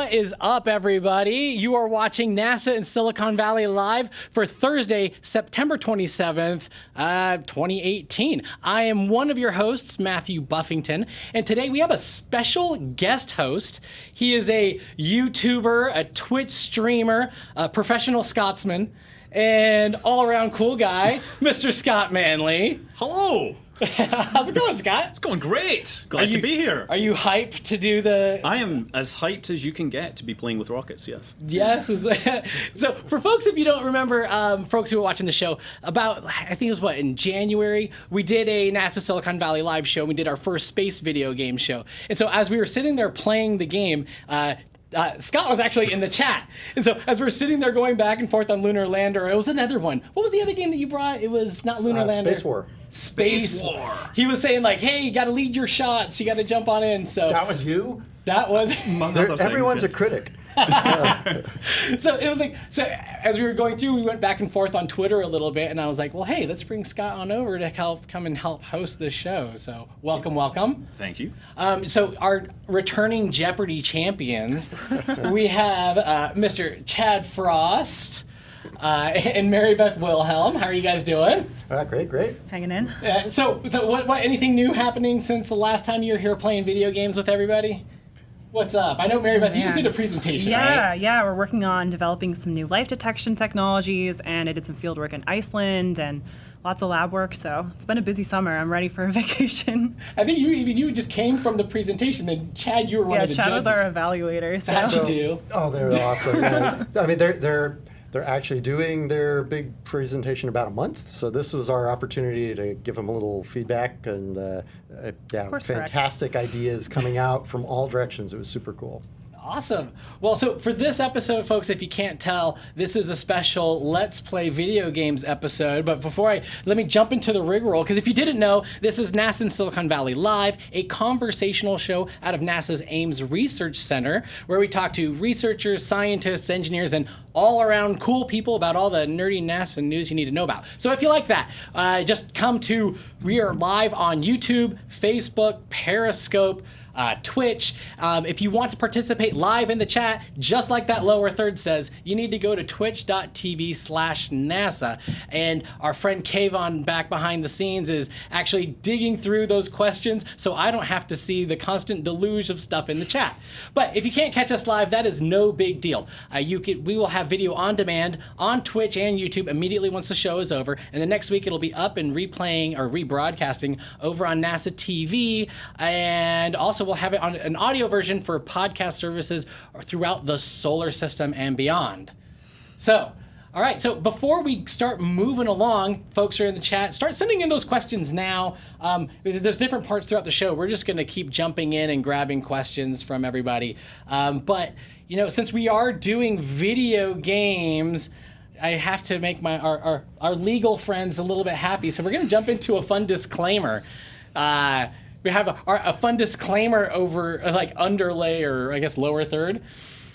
What is up, everybody? You are watching NASA in Silicon Valley live for Thursday, September 27th, 2018. I am one of your hosts, Matthew Buffington, and today we have a special guest host. He is a YouTuber, a Twitch streamer, a professional Scotsman, and all-around cool guy, Mr. Scott Manley. Hello. How's it going, Scott? It's going great. Glad to be here. Are you hyped to do the... I am as hyped as you can get to be playing with rockets, yes. Yes. So for folks, if you don't remember, folks who were watching the show, about, I think it was, in January, we did a NASA Silicon Valley live show. We did our first space video game show. And so as we were sitting there playing the game, Scott was actually in the chat. And so as we're sitting there going back and forth on Lunar Lander, it was another one. What was the other game that you brought? It was not Lunar Lander. Space War. Space War. He was saying like, hey, you got to lead your shots. You got to jump on in. So that was you? That was... Everyone's a critic. So it was like, so as we were going through, we went back and forth on Twitter a little bit, and I was like, well, hey, let's bring Scott on over to come and help host this show. So welcome. Thank you. So our returning Jeopardy champions, we have Mr. Chad Frost and Mary Beth Wilhelm. How are you guys doing? Great. Hanging in. So what anything new happening since the last time you were here playing video games with everybody? What's up? I know, Mary Beth, you just did a presentation, right? Yeah. We're working on developing some new life detection technologies, and I did some field work in Iceland and lots of lab work, so it's been a busy summer. I'm ready for a vacation. I think you just came from the presentation, and Chad, you were one of the judges. Yeah, Chad was our evaluator. So. How'd you do? Oh, they're awesome. I mean, they're actually doing their big presentation in about a month, so this was our opportunity to give them a little feedback, and fantastic ideas coming out from all directions. It was super cool. Awesome. Well, so for this episode, folks, if you can't tell, this is a special Let's Play Video Games episode. But let me jump into the rigmarole, because if you didn't know, this is NASA in Silicon Valley Live, a conversational show out of NASA's Ames Research Center, where we talk to researchers, scientists, engineers, and all-around cool people about all the nerdy NASA news you need to know about. So if you like that, we are live on YouTube, Facebook, Periscope, Twitch. If you want to participate live in the chat, just like that lower third says, you need to go to twitch.tv/NASA. And our friend Kayvon back behind the scenes is actually digging through those questions, so I don't have to see the constant deluge of stuff in the chat. But if you can't catch us live, that is no big deal. We will have video on demand on Twitch and YouTube immediately once the show is over. And the next week it'll be up and replaying or rebroadcasting over on NASA TV, and also we'll have it on an audio version for podcast services throughout the solar system and beyond. So, all right, so before we start moving along, folks who are in the chat, start sending in those questions now. There's different parts throughout the show. We're just going to keep jumping in and grabbing questions from everybody. But, since we are doing video games, I have to make our legal friends a little bit happy. So we're going to jump into a fun disclaimer. We have a fun disclaimer over underlay, or I guess lower third.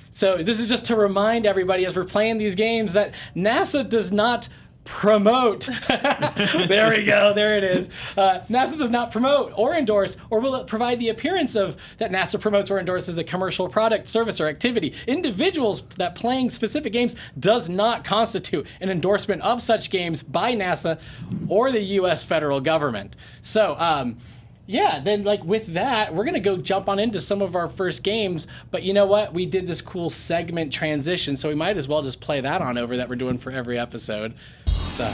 So this is just to remind everybody as we're playing these games that NASA does not promote. There we go. There it is. NASA does not promote or endorse, or will it provide the appearance of that NASA promotes or endorses a commercial product, service, or activity. Individuals that playing specific games does not constitute an endorsement of such games by NASA or the U.S. federal government. So, then with that, we're going to go jump on into some of our first games. But you know what? We did this cool segment transition, so we might as well just play that on over that we're doing for every episode. So.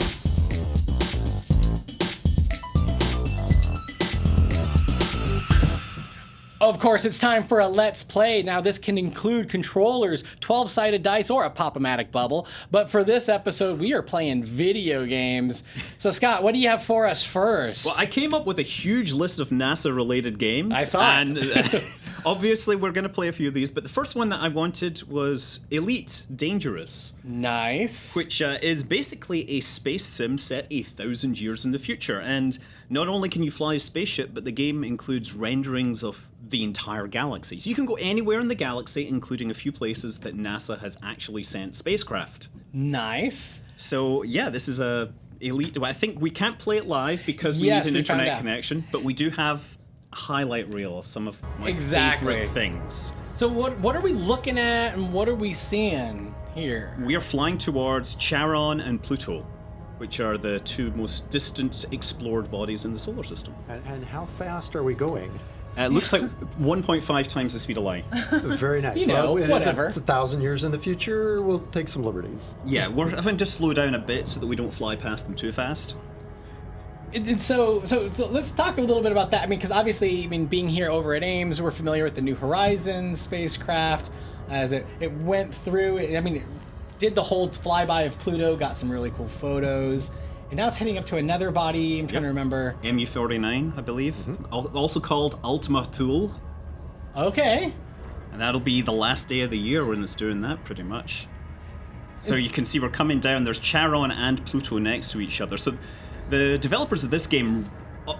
Of course, it's time for a Let's Play. Now, this can include controllers, 12-sided dice, or a Pop-O-Matic bubble. But for this episode, we are playing video games. So, Scott, what do you have for us first? Well, I came up with a huge list of NASA-related games. I saw it. Obviously, we're going to play a few of these, but the first one that I wanted was Elite Dangerous. Nice. Which is basically a space sim set 1,000 years in the future. And not only can you fly a spaceship, but the game includes renderings of the entire galaxy. So you can go anywhere in the galaxy, including a few places that NASA has actually sent spacecraft. Nice. So yeah, this is a elite. I think we can't play it live because we need an internet connection, but we do have a highlight reel of some of my favorite things. So what are we looking at and what are we seeing here? We are flying towards Charon and Pluto, which are the two most distant explored bodies in the solar system. And how fast are we going? It looks like 1.5 times the speed of light. Very nice. You know, whatever. It's 1,000 years in the future. We'll take some liberties. Yeah, we're having to slow down a bit so that we don't fly past them too fast. And so let's talk a little bit about that. I mean, because obviously, being here over at Ames, we're familiar with the New Horizons spacecraft as it went through. It did the whole flyby of Pluto, got some really cool photos. And now it's heading up to another body. I'm trying to remember. MU-49, I believe. Also called Ultima Thule. Okay. And that'll be the last day of the year when it's doing that, pretty much. So you can see we're coming down. There's Charon and Pluto next to each other. So the developers of this game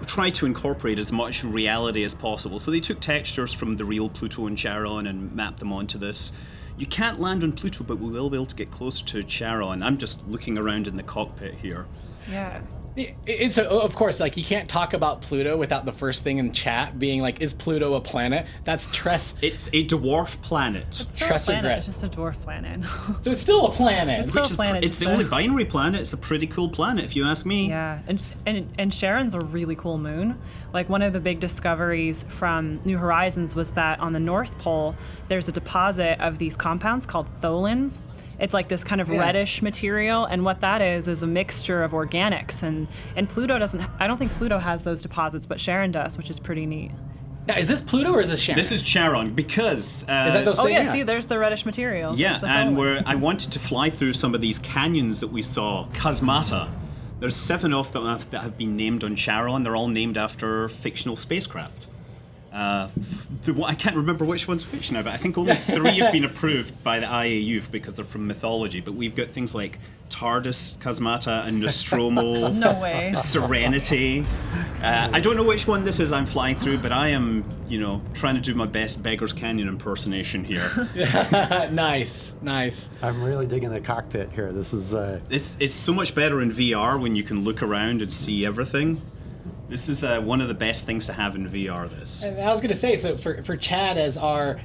try to incorporate as much reality as possible. So they took textures from the real Pluto and Charon and mapped them onto this. You can't land on Pluto, but we will be able to get closer to Charon. I'm just looking around in the cockpit here. Yeah. It's of course, like, you can't talk about Pluto without the first thing in chat being like, is Pluto a planet? That's Tress. It's a dwarf planet. It's still Tress a or planet. Gret. It's just a dwarf planet. So it's still a planet. It's still a planet. It's the only binary planet. It's a pretty cool planet, if you ask me. Yeah, and Charon's a really cool moon. Like, one of the big discoveries from New Horizons was that on the North Pole, there's a deposit of these compounds called tholins. It's like this kind of reddish material, and what that is a mixture of organics. And Pluto doesn't. I don't think Pluto has those deposits, but Charon does, which is pretty neat. Now, is this Pluto or is this Charon? This is Charon because. Is that those Oh things? yeah, see, there's the reddish material. Yeah, There's the and tholins. I wanted to fly through some of these canyons that we saw, Chasmata. There's 7 of them that have been named on Charon. They're all named after fictional spacecraft. I can't remember which one's which now, but I think only 3 have been approved by the IAU because they're from mythology. But we've got things like TARDIS, Chasmata, and Nostromo. No way. Serenity. I don't know which one this is I'm flying through, but I am, trying to do my best Beggar's Canyon impersonation here. Nice. I'm really digging the cockpit here. This is It's so much better in VR when you can look around and see everything. This is one of the best things to have in VR. This. And I was going to say, so for Chad as our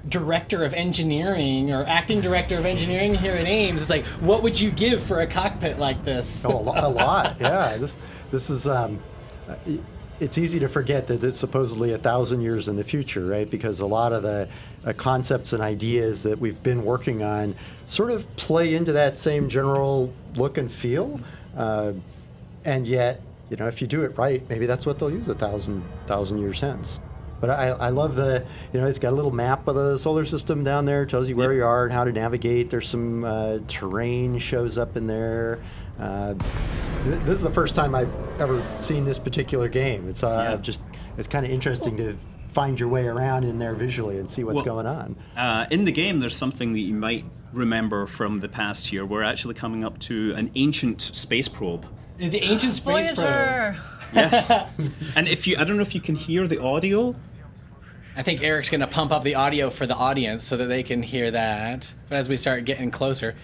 director of engineering or acting director of engineering here at Ames, it's like, what would you give for a cockpit like this? a lot. Yeah, this is. It's easy to forget that it's supposedly 1,000 years in the future, right? Because a lot of the concepts and ideas that we've been working on sort of play into that same general look and feel, and yet. If you do it right, maybe that's what they'll use 1,000 years hence. But I love it's got a little map of the solar system down there, tells you where you are and how to navigate. There's some terrain shows up in there. This is the first time I've ever seen this particular game. It's it's kind of interesting to find your way around in there visually and see what's going on. In the game, there's something that you might remember from the past here. We're actually coming up to an ancient space probe. The ancient space probe. Yes. And I don't know if you can hear the audio. I think Eric's going to pump up the audio for the audience so that they can hear that. But as we start getting closer.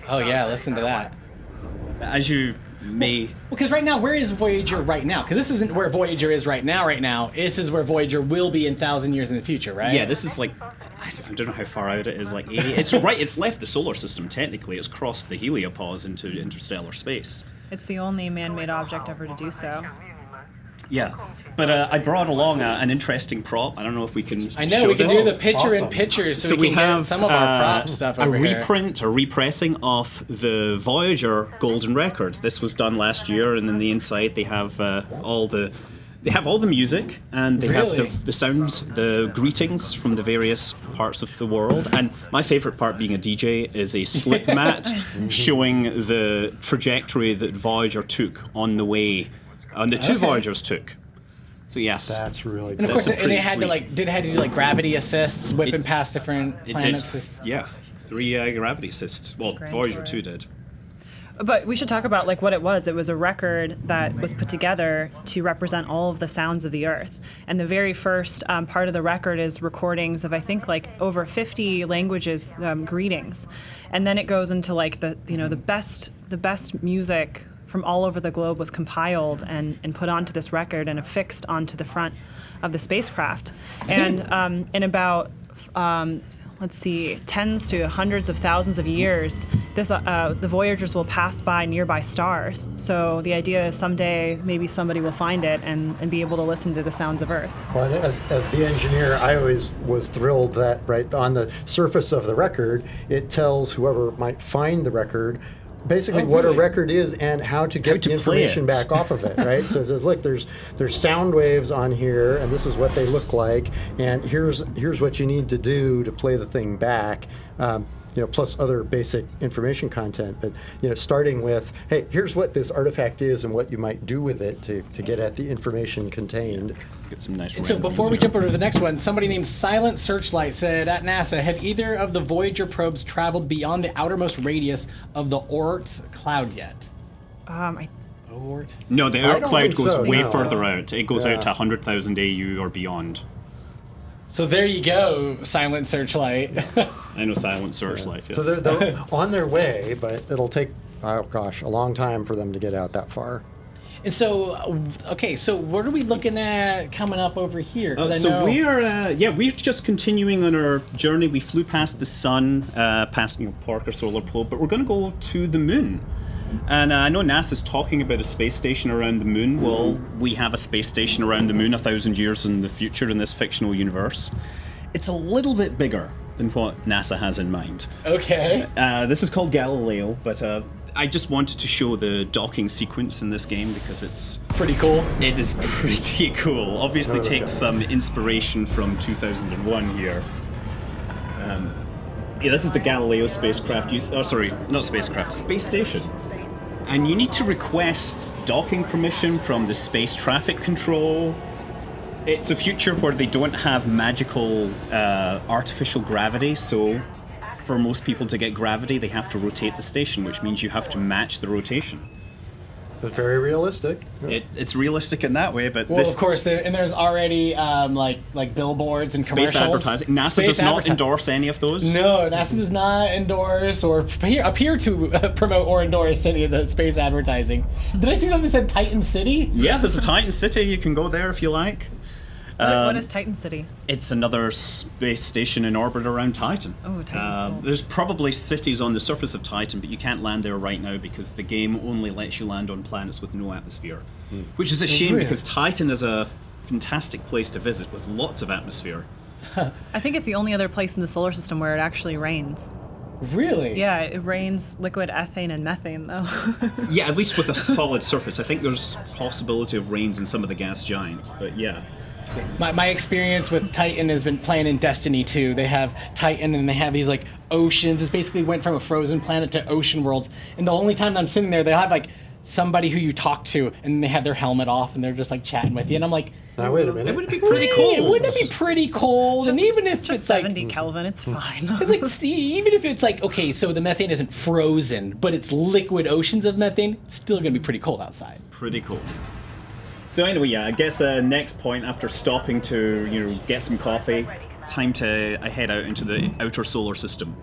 Oh yeah, listen to that. As you may... Because right now, where is Voyager right now? Because this isn't where Voyager is right now. This is where Voyager will be in 1,000 years in the future, right? Yeah, this is like... I don't know how far out it is, like 80. It's left the solar system, technically. It's crossed the heliopause into interstellar space. It's the only man-made object ever to do so. Yeah. But I brought along an interesting prop. I don't know if we can I know, show we can this. do the picture-in-picture Pictures, so we can have get some of our prop stuff over a here. reprint, a repressing of the Voyager Golden Record. This was done last year, and in the inside they have all the music, and they Really? have the sounds, the greetings from the various parts of the world. And my favorite part, being a DJ, is a slip mat showing the trajectory that Voyager took on the way, the two Voyagers took. So yes, That's really And of cool. course, That's and it pretty had to do gravity assists, whipping past different it planets. did. Yeah, 3 gravity assists. Well, Grand Voyager Tour. 2 did. But we should talk about what it was. It was a record that was put together to represent all of the sounds of the Earth. And the very first part of the record is recordings of, I think, over 50 languages, greetings. And then it goes into the best music from all over the globe was compiled and put onto this record and affixed onto the front of the spacecraft. And in about tens to hundreds of thousands of years, the Voyagers will pass by nearby stars. So the idea is someday maybe somebody will find it and be able to listen to the sounds of Earth. Well, as the engineer, I always was thrilled that right on the surface of the record, it tells whoever might find the record basically what a record is and how to get the information back off of it, right? So it says, look, there's sound waves on here, and this is what they look like, and here's what you need to do to play the thing back. Plus other basic information content, but starting with, hey, here's what this artifact is and what you might do with it to get at the information contained. Get some nice. And so before we jump over to the next one, somebody named Silent Searchlight said at NASA, have either of the Voyager probes traveled beyond the outermost radius of the Oort cloud yet? Oort? No, the Oort cloud goes way No. further out. It goes out to 100,000 AU or beyond. So there you go, Silent Searchlight. I know Silent Searchlight. Yes. So they're on their way, but it'll take, a long time for them to get out that far. And so, okay, so what are we looking at coming up over here? We're just continuing on our journey. We flew past the sun, past Parker Solar Probe, but we're going to go to the moon. And I know NASA's talking about a space station around the moon. Well, we have a space station around the moon 1,000 years in the future in this fictional universe. It's a little bit bigger than what NASA has in mind. Okay. This is called Galileo, but I just wanted to show the docking sequence in this game because it's pretty cool. It is pretty cool. Obviously takes some inspiration from 2001 here. This is the Galileo spacecraft. Space station. And you need to request docking permission from the space traffic control. It's a future where they don't have magical artificial gravity, so for most people to get gravity, they have to rotate the station, which means you have to match the rotation. It's very realistic. It's realistic in that way, but of course, there's already like billboards and space commercials. Advertising. NASA does not endorse any of those. No, NASA does not endorse or appear to promote or endorse any of the space advertising. Did I see something that said Titan City? Yeah, there's a Titan City. You can go there if you like. What is Titan City? It's another space station in orbit around Titan. Oh, Titan's cool. There's probably cities on the surface of Titan, but you can't land there right now because the game only lets you land on planets with no atmosphere. Which is a shame because Titan is a fantastic place to visit with lots of atmosphere. I think it's the only other place in the solar system where it actually rains. Really? Yeah, it rains liquid ethane and methane, though. Yeah, at least with a solid surface. I think there's possibility of rains in some of the gas giants, but yeah. My experience with Titan has been playing in Destiny 2. They have Titan and they have these like oceans. It basically went from a frozen planet to ocean worlds. And the only time I'm sitting there, they'll have like somebody who you talk to and they have their helmet off and they're just like chatting with you. And I'm like, now wait a minute. It would be pretty cold. Wouldn't it be pretty cold? And even if just it's 70 like Kelvin, it's fine. it's like even if it's like, okay, so the methane isn't frozen, but it's liquid oceans of methane, it's still gonna be pretty cold outside. Pretty cool. So anyway, yeah, I guess next point after stopping to get some coffee, time to head out into the outer solar system.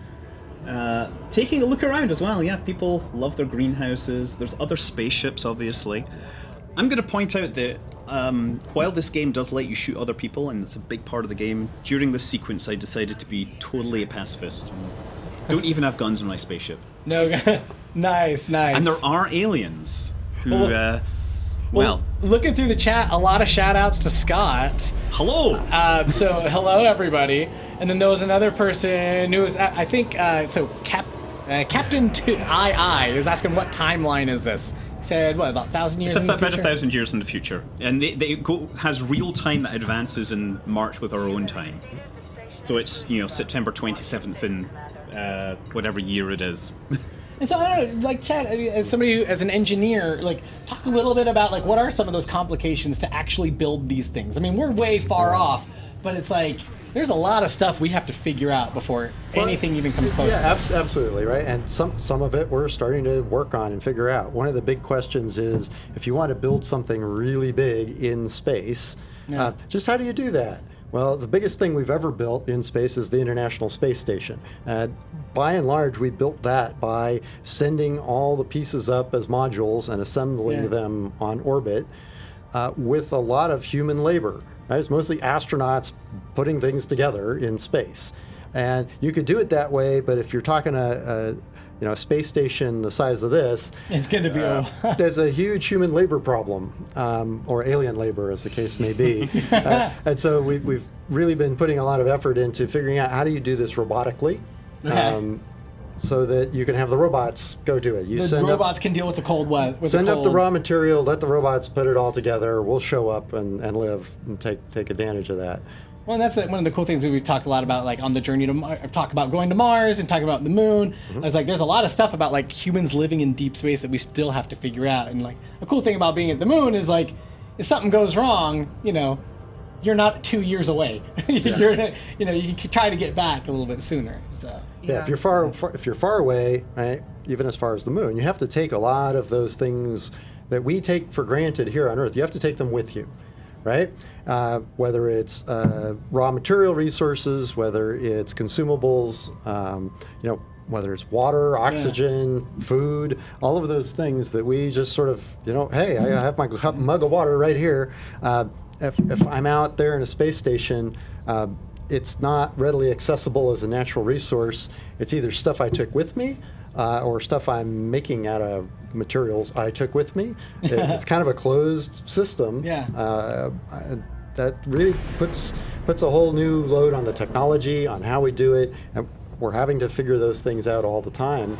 Taking a look around as well. Yeah, people love their greenhouses. There's other spaceships, obviously. I'm going to point out that while this game does let you shoot other people, and it's a big part of the game, during this sequence I decided to be totally a pacifist. Don't even have guns in my spaceship. No, nice. And there are aliens who... Well, looking through the chat, a lot of shout outs to Scott. Hello! So, hello, everybody. And then there was another person who was, I think, Captain II is asking what timeline is this? He said, what, about 1,000 years in the future? About 1,000 years in the future. And has real time that advances in March with our own time. So it's, September 27th in whatever year it is. And so I don't know, like Chad, as somebody as an engineer, like talk a little bit about like what are some of those complications to actually build these things. I mean, we're way far off, but it's like there's a lot of stuff we have to figure out before anything even comes close. Yeah, absolutely, right. And some of it we're starting to work on and figure out. One of the big questions is if you want to build something really big in space, just how do you do that? Well, the biggest thing we've ever built in space is the International Space Station. By and large, we built that by sending all the pieces up as modules and assembling them on orbit with a lot of human labor. Right? It's mostly astronauts putting things together in space. And you could do it that way, but if you're talking a space station the size of this, it's going to be there's a huge human labor problem, or alien labor, as the case may be. And so we've really been putting a lot of effort into figuring out how do you do this robotically, so that you can have the robots go do it. The robots can deal with the cold weather. Send up the raw material, let the robots put it all together. We'll show up and live and take advantage of that. Well, and that's one of the cool things that we've talked a lot about, like on the journey to Mars. I've talked about going to Mars and talking about the moon. I was like, there's a lot of stuff about like humans living in deep space that we still have to figure out. And like, a cool thing about being at the moon is like, if something goes wrong, you're not 2 years away. You can try to get back a little bit sooner. So yeah, if you're far away, right, even as far as the moon, you have to take a lot of those things that we take for granted here on Earth. You have to take them with you. Right? Whether it's raw material resources, whether it's consumables, whether it's water, oxygen, food, all of those things that we just sort of, hey, I have my mug of water right here. If I'm out there in a space station, it's not readily accessible as a natural resource. It's either stuff I took with me or stuff I'm making out of materials I took with me. It's kind of a closed system. That really puts a whole new load on the technology, on how we do it, and we're having to figure those things out all the time,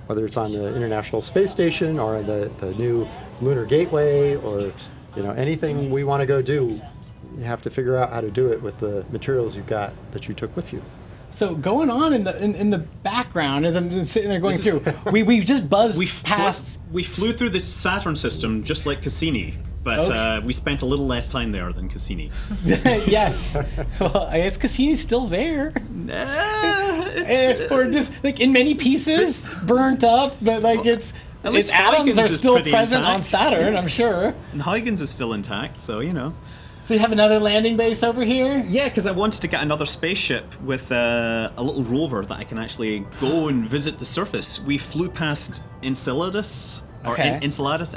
whether it's on the International Space Station or the new Lunar Gateway or anything we want to go do. You have to figure out how to do it with the materials you've got that you took with you. So going on in the background, as I'm just sitting there going through, we just buzzed past. We flew through the Saturn system just like Cassini, but we spent a little less time there than Cassini. Yes. Well, I guess Cassini's still there. Or just like in many pieces, burnt up, but like its atoms are still present on Saturn, I'm sure. And Huygens is still intact, so So you have another landing base over here? Yeah, because I wanted to get another spaceship with a little rover that I can actually go and visit the surface. We flew past Enceladus, Enceladus,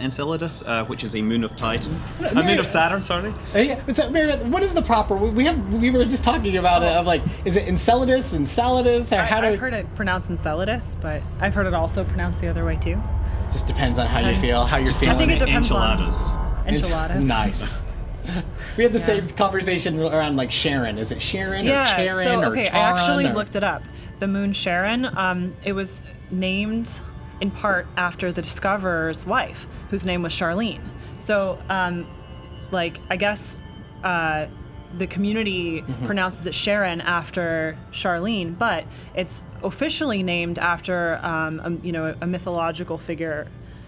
which is a moon of Titan. A moon of Saturn, sorry. What is the proper? We were just talking about it. Of like, is it Enceladus, or how do? I've heard it pronounced Enceladus, but I've heard it also pronounced the other way too. Just depends on how you feel, how you're feeling. I think it depends Enchiladas. Enchiladas. Nice. We had the same conversation around like Sharon. Is it Sharon or Charon or Charon? I actually looked it up. The moon Sharon, it was named in part after the discoverer's wife, whose name was Charlene. So, I guess the community pronounces it Sharon after Charlene, but it's officially named after a mythological figure.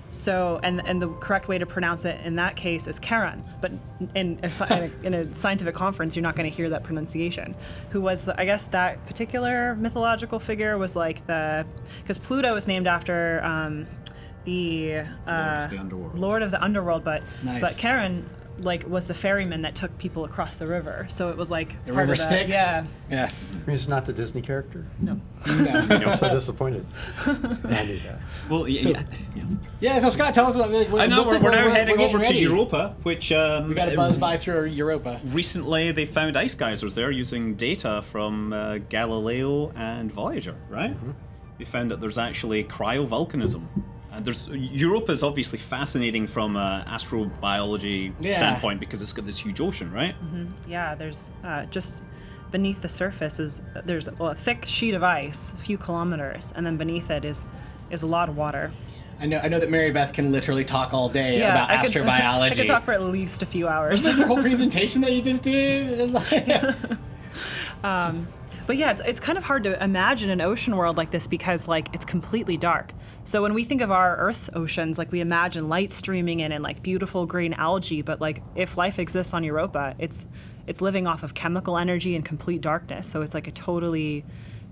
So, and the correct way to pronounce it in that case is Charon, but in a scientific conference, you're not going to hear that pronunciation. Who was, I guess that particular mythological figure was because Pluto is named after the Lord of the Underworld, but Charon was the ferryman that took people across the river. So it was like the river Styx. Yeah. Yes. He's not the Disney character. No. I'm so disappointed. I knew that. Well, Yeah. So Scott, tell us about. I know we're now heading over to Europa, which we got to buzz by through Europa. Recently, they found ice geysers there using data from Galileo and Voyager. Right? They found that there's actually cryovolcanism. Europa is obviously fascinating from an astrobiology standpoint because it's got this huge ocean, right? Yeah, there's just beneath the surface there's a thick sheet of ice, a few kilometers, and then beneath it is a lot of water. I know that Mary Beth can literally talk all day about astrobiology. I could talk for at least a few hours. Was that your whole presentation that you just did? But yeah, it's kind of hard to imagine an ocean world like this because it's completely dark. So when we think of our Earth's oceans, we imagine light streaming in and beautiful green algae. But if life exists on Europa, it's living off of chemical energy and complete darkness. So it's a totally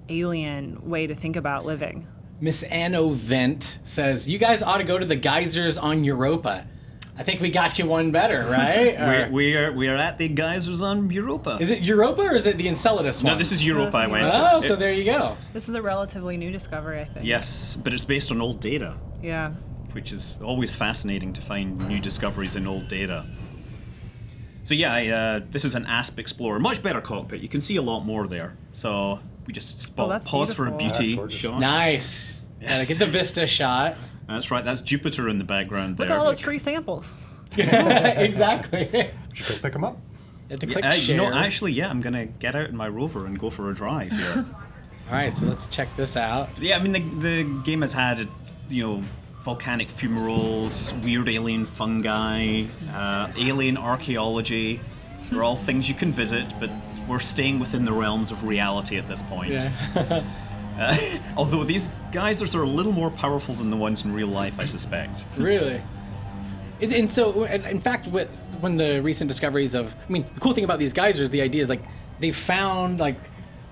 alien way to think about living. Miss Anno Vent says, you guys ought to go to the geysers on Europa. I think we got you one better, right? We are at the geysers on Europa. Is it Europa or is it the Enceladus one? No, this is Europa. I went. Oh, so there you go. This is a relatively new discovery, I think. Yes, but it's based on old data. Yeah. Which is always fascinating to find new discoveries in old data. So yeah, this is an ASP Explorer, much better cockpit. You can see a lot more there. So we just pause for a beauty shot. Nice. Yes. Get the Vista shot. That's right. That's Jupiter in the background there. Look at all those free samples. Exactly. Should go pick them up. To click share. Actually, yeah, I'm gonna get out in my rover and go for a drive here. All right, so let's check this out. Yeah, I mean the game has had, volcanic fumaroles, weird alien fungi, alien archaeology. They're all things you can visit, but we're staying within the realms of reality at this point. Yeah. Although these geysers are a little more powerful than the ones in real life, I suspect. Really? And so, in fact, when the recent discoveries of, the cool thing about these geysers, the idea is they found what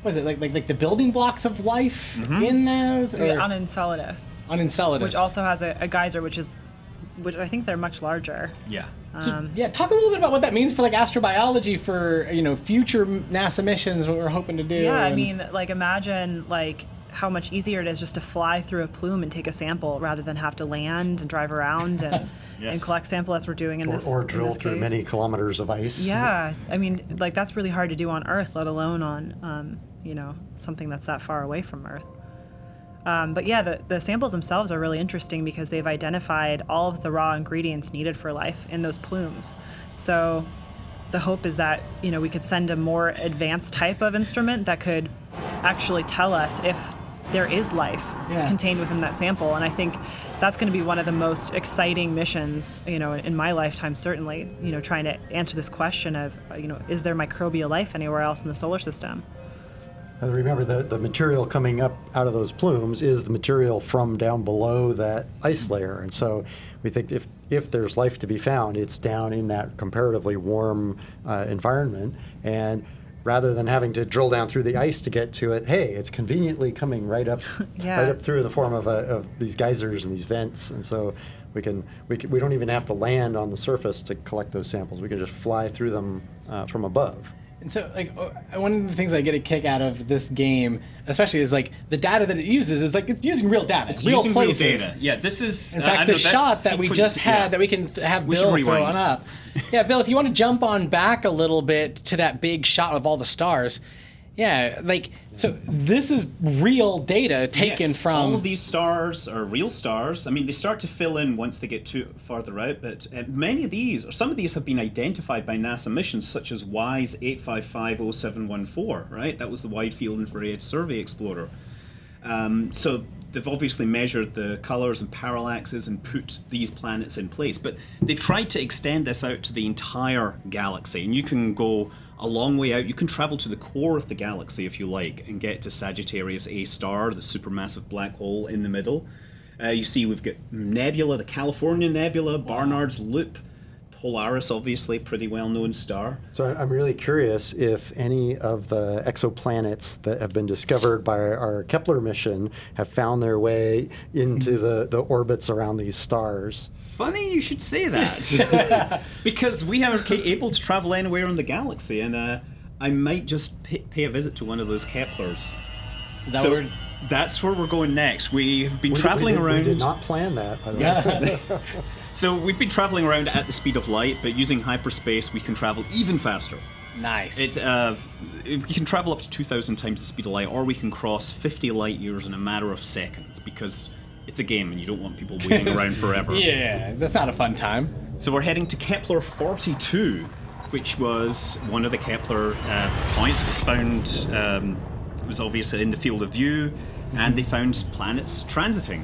is it, like the building blocks of life in those? Or? On Enceladus. On Enceladus. Which also has a geyser, which I think they're much larger. Yeah. So, talk a little bit about what that means for astrobiology for future NASA missions, what we're hoping to do. Yeah, imagine how much easier it is just to fly through a plume and take a sample rather than have to land and drive around and, yes. and collect sample as we're doing in this or drill in this through case. many kilometers of ice. Yeah, that's really hard to do on Earth, let alone on something that's that far away from Earth. But yeah, the samples themselves are really interesting because they've identified all of the raw ingredients needed for life in those plumes. So the hope is that we could send a more advanced type of instrument that could actually tell us if there is life contained within that sample. And I think that's going to be one of the most exciting missions, in my lifetime, certainly, trying to answer this question of, is there microbial life anywhere else in the solar system? And remember, the material coming up out of those plumes is the material from down below that ice layer. And so we think if there's life to be found, it's down in that comparatively warm environment. And rather than having to drill down through the ice to get to it, hey, it's conveniently coming right up through in the form of these geysers and these vents. And so we don't even have to land on the surface to collect those samples. We can just fly through them from above. And so, one of the things I get a kick out of this game, especially, is the data that it uses is it's using real data, It's real using places. real data. Yeah, this is in fact the shot that we just had that we can have We Bill should throw rewind. on up. Yeah, Bill, if you want to jump on back a little bit to that big shot of all the stars. Yeah, so this is real data taken from... all of these stars are real stars. They start to fill in once they get too farther out, but many of these, or some of these have been identified by NASA missions, such as WISE 8550714, right? That was the Wide Field Infrared Survey Explorer. So they've obviously measured the colors and parallaxes and put these planets in place, but they've tried to extend this out to the entire galaxy, and you can go a long way out. You can travel to the core of the galaxy if you like and get to Sagittarius A star, the supermassive black hole in the middle. You see we've got Nebula, the California Nebula, Barnard's Loop, Polaris, obviously, pretty well-known star. So I'm really curious if any of the exoplanets that have been discovered by our Kepler mission have found their way into the orbits around these stars. Funny you should say that, because we are able to travel anywhere in the galaxy, and I might just pay a visit to one of those Keplers. That's where we're going next. We've been traveling around. We did not plan that, by the way. So we've been traveling around at the speed of light, but using hyperspace, we can travel even faster. Nice. We can travel up to 2,000 times the speed of light, or we can cross 50 light years in a matter of seconds, because it's a game and you don't want people waiting around forever. Yeah, that's not a fun time. So we're heading to Kepler 42, which was one of the Kepler points. It was found, it was obviously in the field of view, and they found planets transiting.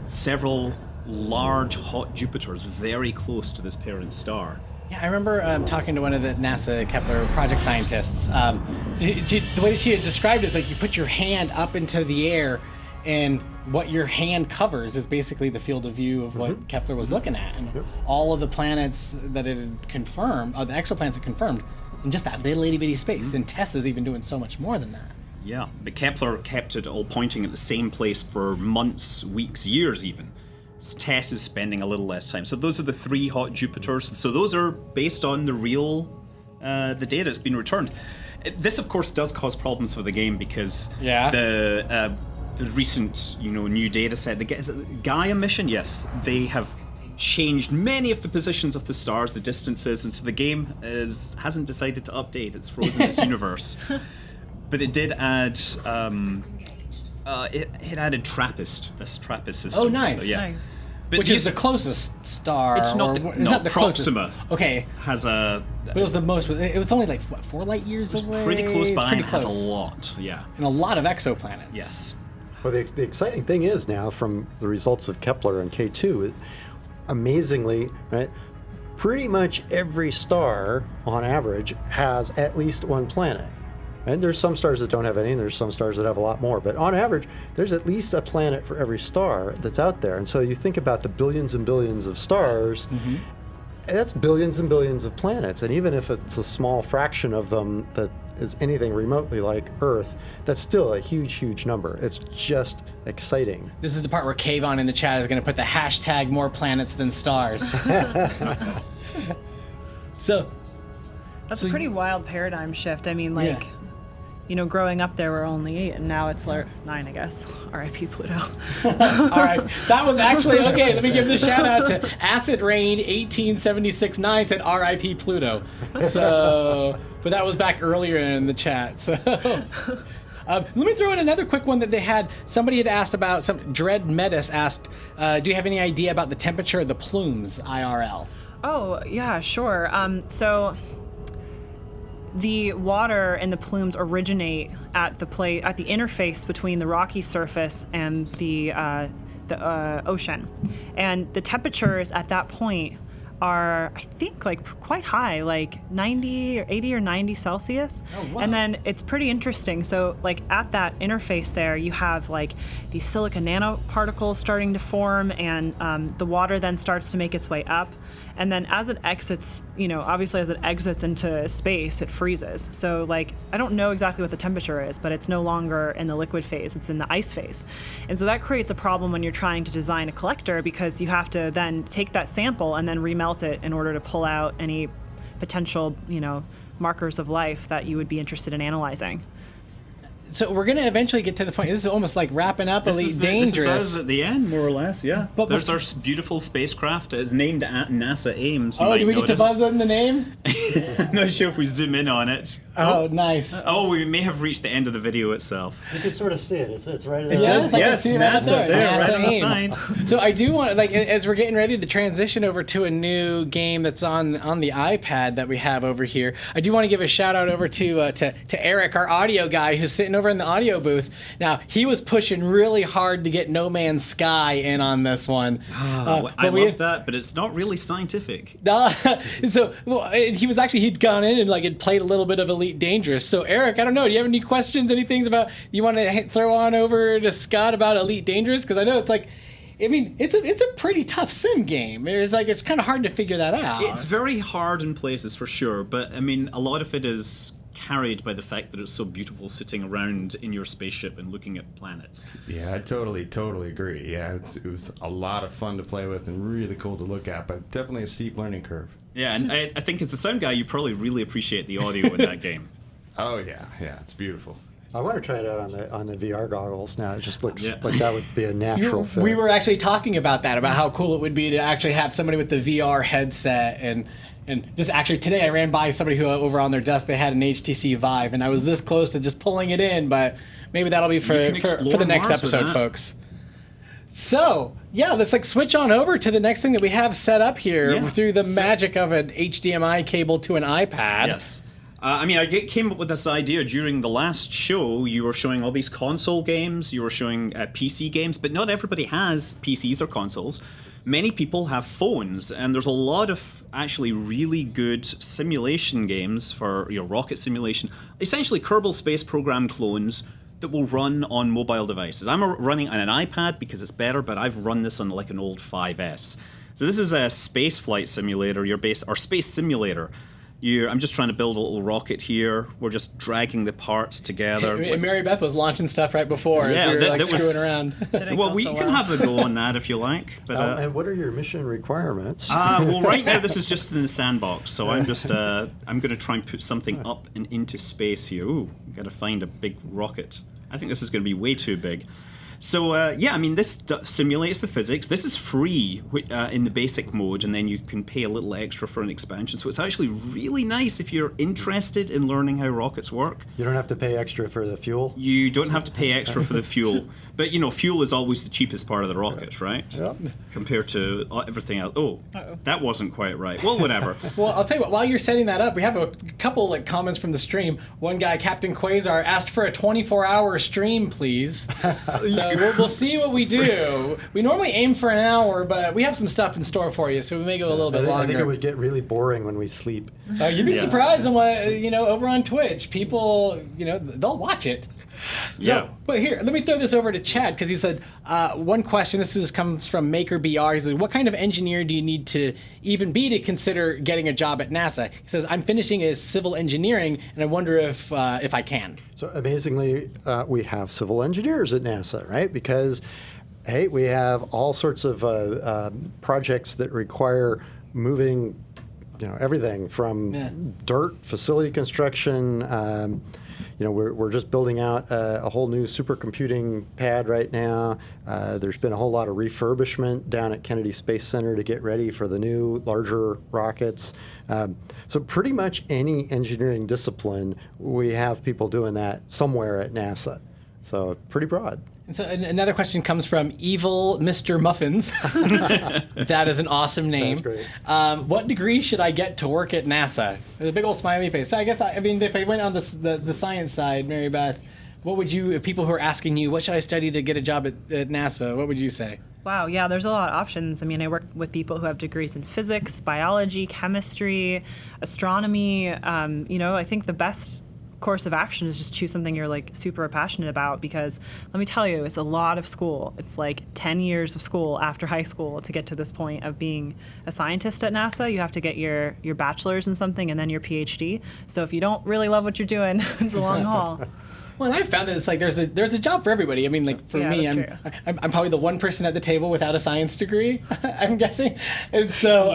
Several large hot Jupiters very close to this parent star. Yeah, I remember talking to one of the NASA Kepler project scientists. The way that she had described it is you put your hand up into the air, and what your hand covers is basically the field of view of what Kepler was looking at. And all of the planets that it had confirmed, the exoplanets it confirmed, in just that little itty bitty space. And Tessa's even doing so much more than that. Yeah, but Kepler kept it all pointing at the same place for months, weeks, years even. Tess is spending a little less time. So those are the 3 hot Jupiters. So those are based on the real, the data that's been returned. This, of course, does cause problems for the game because the recent, new data set, is it the Gaia mission? Yes, they have changed many of the positions of the stars, the distances, and so the game hasn't decided to update. It's frozen its universe. But it did add, it added TRAPPIST, this TRAPPIST system. Oh, nice. So, yeah. Nice. But Which is the closest star. It's not the Proxima. Okay. Has a... But it was the most... It was only like, what, 4 light years away? It was pretty close by and has a close. lot, yeah. And a lot of exoplanets. Yes. Well, the exciting thing is now, from the results of Kepler and K2, amazingly, right, pretty much every star, on average, has at least 1 planet. And there's some stars that don't have any, and there's some stars that have a lot more. But on average, there's at least a planet for every star that's out there. And so you think about the billions and billions of stars, that's billions and billions of planets. And even if it's a small fraction of them that is anything remotely like Earth, that's still a huge, huge number. It's just exciting. This is the part where Kayvon in the chat is going to put the hashtag more planets than stars. That's a pretty wild paradigm shift. I mean, like, growing up there were only 8, and now it's 9, I guess. R.I.P. Pluto. All right, that was actually okay. Let me give this shout out to Acid Rain 1876-9 said R.I.P. Pluto. So, but that was back earlier in the chat. So, let me throw in another quick one that they had. Somebody had asked about Dread Metis asked, do you have any idea about the temperature of the plumes IRL? Oh yeah, sure. So the water and the plumes originate at the interface between the rocky surface and the ocean, and the temperatures at that point are, I think, like quite high, like 90 or 80 or 90 Celsius. Oh, wow. And then it's pretty interesting. So like at that interface there, you have like these silica nanoparticles starting to form, and the water then starts to make its way up. And then as it exits, obviously as it exits into space, it freezes. So like, I don't know exactly what the temperature is, but it's no longer in the liquid phase, it's in the ice phase. And so that creates a problem when you're trying to design a collector, because you have to then take that sample and then remelt it in order to pull out any potential, markers of life that you would be interested in analyzing. So we're going to eventually get to the point. This is almost like wrapping up Elite Dangerous. This is at the end, more or less, yeah. But there's our beautiful spacecraft. It's named at NASA Ames. Do we get to buzz in the name? I'm not sure if we zoom in on it. Oh, nice. Oh, we may have reached the end of the video itself. You can sort of see it. It's right there. Yes, NASA there, right on the Ames. side. So I do want, as we're getting ready to transition over to a new game that's on the iPad that we have over here, I do want to give a shout out over to Eric, our audio guy, who's sitting over in the audio booth. Now, he was pushing really hard to get No Man's Sky in on this one. I love that, but it's not really scientific. So he'd gone in and had played a little bit of Elite Dangerous. So Eric, I don't know, do you have any questions, any things about you want to throw on over to Scott about Elite Dangerous? Because I know it's it's a pretty tough sim game. It's kind of hard to figure that out. It's very hard in places for sure, but a lot of it is carried by the fact that it's so beautiful sitting around in your spaceship and looking at planets. Yeah, I totally agree. Yeah, it was a lot of fun to play with and really cool to look at, but definitely a steep learning curve. Yeah, and I think as a sound guy, you probably really appreciate the audio in that game. Oh yeah, it's beautiful. I want to try it out on the VR goggles now. It just looks like that would be a natural fit. We were actually talking about that, about how cool it would be to actually have somebody with the VR headset and just actually today I ran by somebody who over on their desk, they had an HTC Vive, and I was this close to just pulling it in, but maybe that'll be for the next episode, folks. So, yeah, let's switch on over to the next thing that we have set up here through the magic of an HDMI cable to an iPad. Yes. I came up with this idea during the last show. You were showing all these console games, you were showing PC games, but not everybody has PCs or consoles. Many people have phones, and there's a lot of actually really good simulation games for rocket simulation, essentially Kerbal Space Program clones that will run on mobile devices. I'm running on an iPad because it's better, but I've run this on an old 5S. So this is a space flight simulator, or space simulator. I'm just trying to build a little rocket here. We're just dragging the parts together. And Mary Beth was launching stuff right before. Yeah, as we were, that was screwing around. Well, we can have a go on that if you like. But and what are your mission requirements? well, right now this is just in the sandbox, so I'm just I'm going to try and put something up and into space here. Ooh, got to find a big rocket. I think this is going to be way too big. So, yeah, I mean, this simulates the physics. This is free in the basic mode, and then you can pay a little extra for an expansion. So it's actually really nice if you're interested in learning how rockets work. You don't have to pay extra for the fuel? You don't have to pay extra for the fuel. But, you know, fuel is always the cheapest part of the rocket, right? Yep. Compared to everything else. Oh, that wasn't quite right. Well, whatever. Well, I'll tell you what, while you're setting that up, we have a couple comments from the stream. One guy, Captain Quasar, asked for a 24-hour stream, please. So we'll see what we do. We normally aim for an hour, but we have some stuff in store for you, so we may go a little bit longer. I think it would get really boring when we sleep. You'd be surprised on what, over on Twitch. People, they'll watch it. Yeah. So, but here, let me throw this over to Chad, because he said, one question, comes from Maker BR. He said, what kind of engineer do you need to even be to consider getting a job at NASA? He says, I'm finishing as civil engineering, and I wonder if I can. So amazingly, we have civil engineers at NASA, right? Because, hey, we have all sorts of projects that require moving, everything from dirt, facility construction. We're just building out a whole new supercomputing pad right now. There's been a whole lot of refurbishment down at Kennedy Space Center to get ready for the new, larger rockets. So pretty much any engineering discipline, we have people doing that somewhere at NASA. So pretty broad. And so another question comes from Evil Mr. Muffins. That is an awesome name. That's great. What degree should I get to work at NASA? There's a big old smiley face. So I guess, if I went on the science side, Mary Beth, what would you, if people who are asking you, what should I study to get a job at NASA, what would you say? Wow, yeah, there's a lot of options. I mean, I work with people who have degrees in physics, biology, chemistry, astronomy. I think the best course of action is just choose something you're super passionate about, because let me tell you, it's a lot of school. It's 10 years of school after high school to get to this point of being a scientist at NASA. You have to get your bachelor's in something and then your PhD. So if you don't really love what you're doing, it's a long haul. Well, and I've found that it's there's a job for everybody. I mean, for me, I'm probably the one person at the table without a science degree, I'm guessing. And so,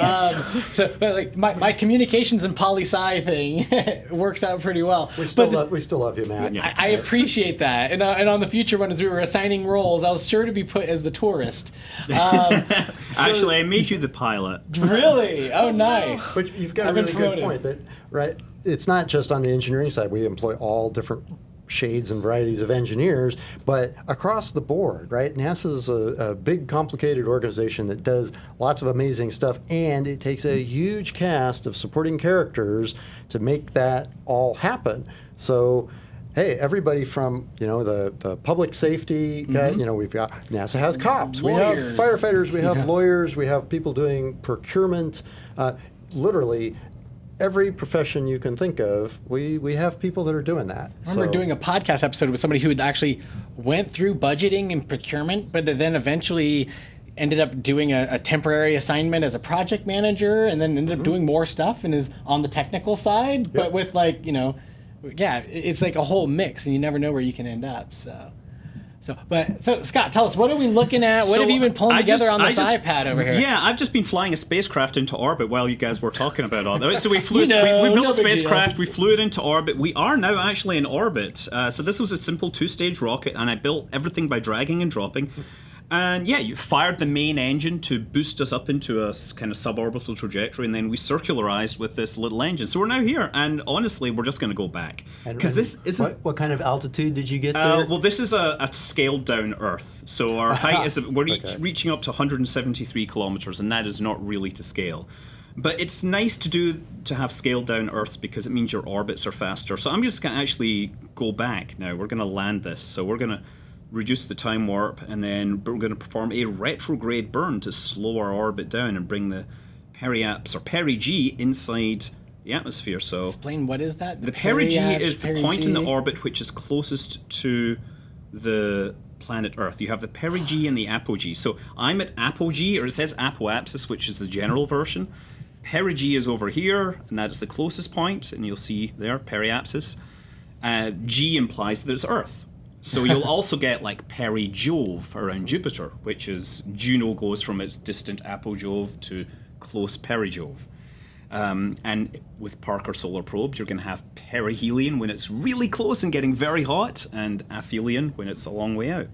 but my communications and poli-sci thing works out pretty well. We still love you, Matt. Yeah. I appreciate that. And on the future one, as we were assigning roles, I was sure to be put as the tourist. Actually, I made you the pilot. Really? Oh, nice. But you've got a really good point. Right? It's not just on the engineering side. We employ all different shades and varieties of engineers, but across the board, right? NASA's a big, complicated organization that does lots of amazing stuff, and it takes a huge cast of supporting characters to make that all happen. So, hey, everybody from, the public safety guy, we've got, NASA has cops, lawyers. We have firefighters, we have lawyers, we have people doing procurement, literally every profession you can think of, we have people that are doing that. I remember doing a podcast episode with somebody who had actually went through budgeting and procurement, but then eventually ended up doing a temporary assignment as a project manager, and then ended up doing more stuff and is on the technical side, but with it's like a whole mix, and you never know where you can end up. So Scott, tell us, what are we looking at? What have you been pulling together on this iPad over here? Yeah, I've just been flying a spacecraft into orbit while you guys were talking about all that. So we flew, we built a spacecraft, we flew it into orbit. We are now actually in orbit. So this was a simple 2-stage rocket, and I built everything by dragging and dropping. And yeah, you fired the main engine to boost us up into a kind of suborbital trajectory, and then we circularized with this little engine. So we're now here, and honestly, we're just going to go back. Because this isn't... What kind of altitude did you get there? Well, this is a scaled down Earth. So our height is... We're reaching up to 173 kilometers, and that is not really to scale. But it's nice to have scaled down Earth, because it means your orbits are faster. So I'm just going to actually go back now. We're going to land this. So we're going to reduce the time warp, and then we're going to perform a retrograde burn to slow our orbit down and bring the periaps, or perigee, inside the atmosphere. So explain, what is that? The perigee is the point in the orbit which is closest to the planet Earth. You have the perigee and the apogee. So I'm at apogee, or it says apoapsis, which is the general version. Perigee is over here, and that is the closest point, and you'll see there, periapsis. G implies that it's Earth. So you'll also get like peri-Jove around Jupiter, which is Juno goes from its distant apogee to close peri-Jove. And with Parker Solar Probe, you're going to have perihelion when it's really close and getting very hot, and aphelion when it's a long way out.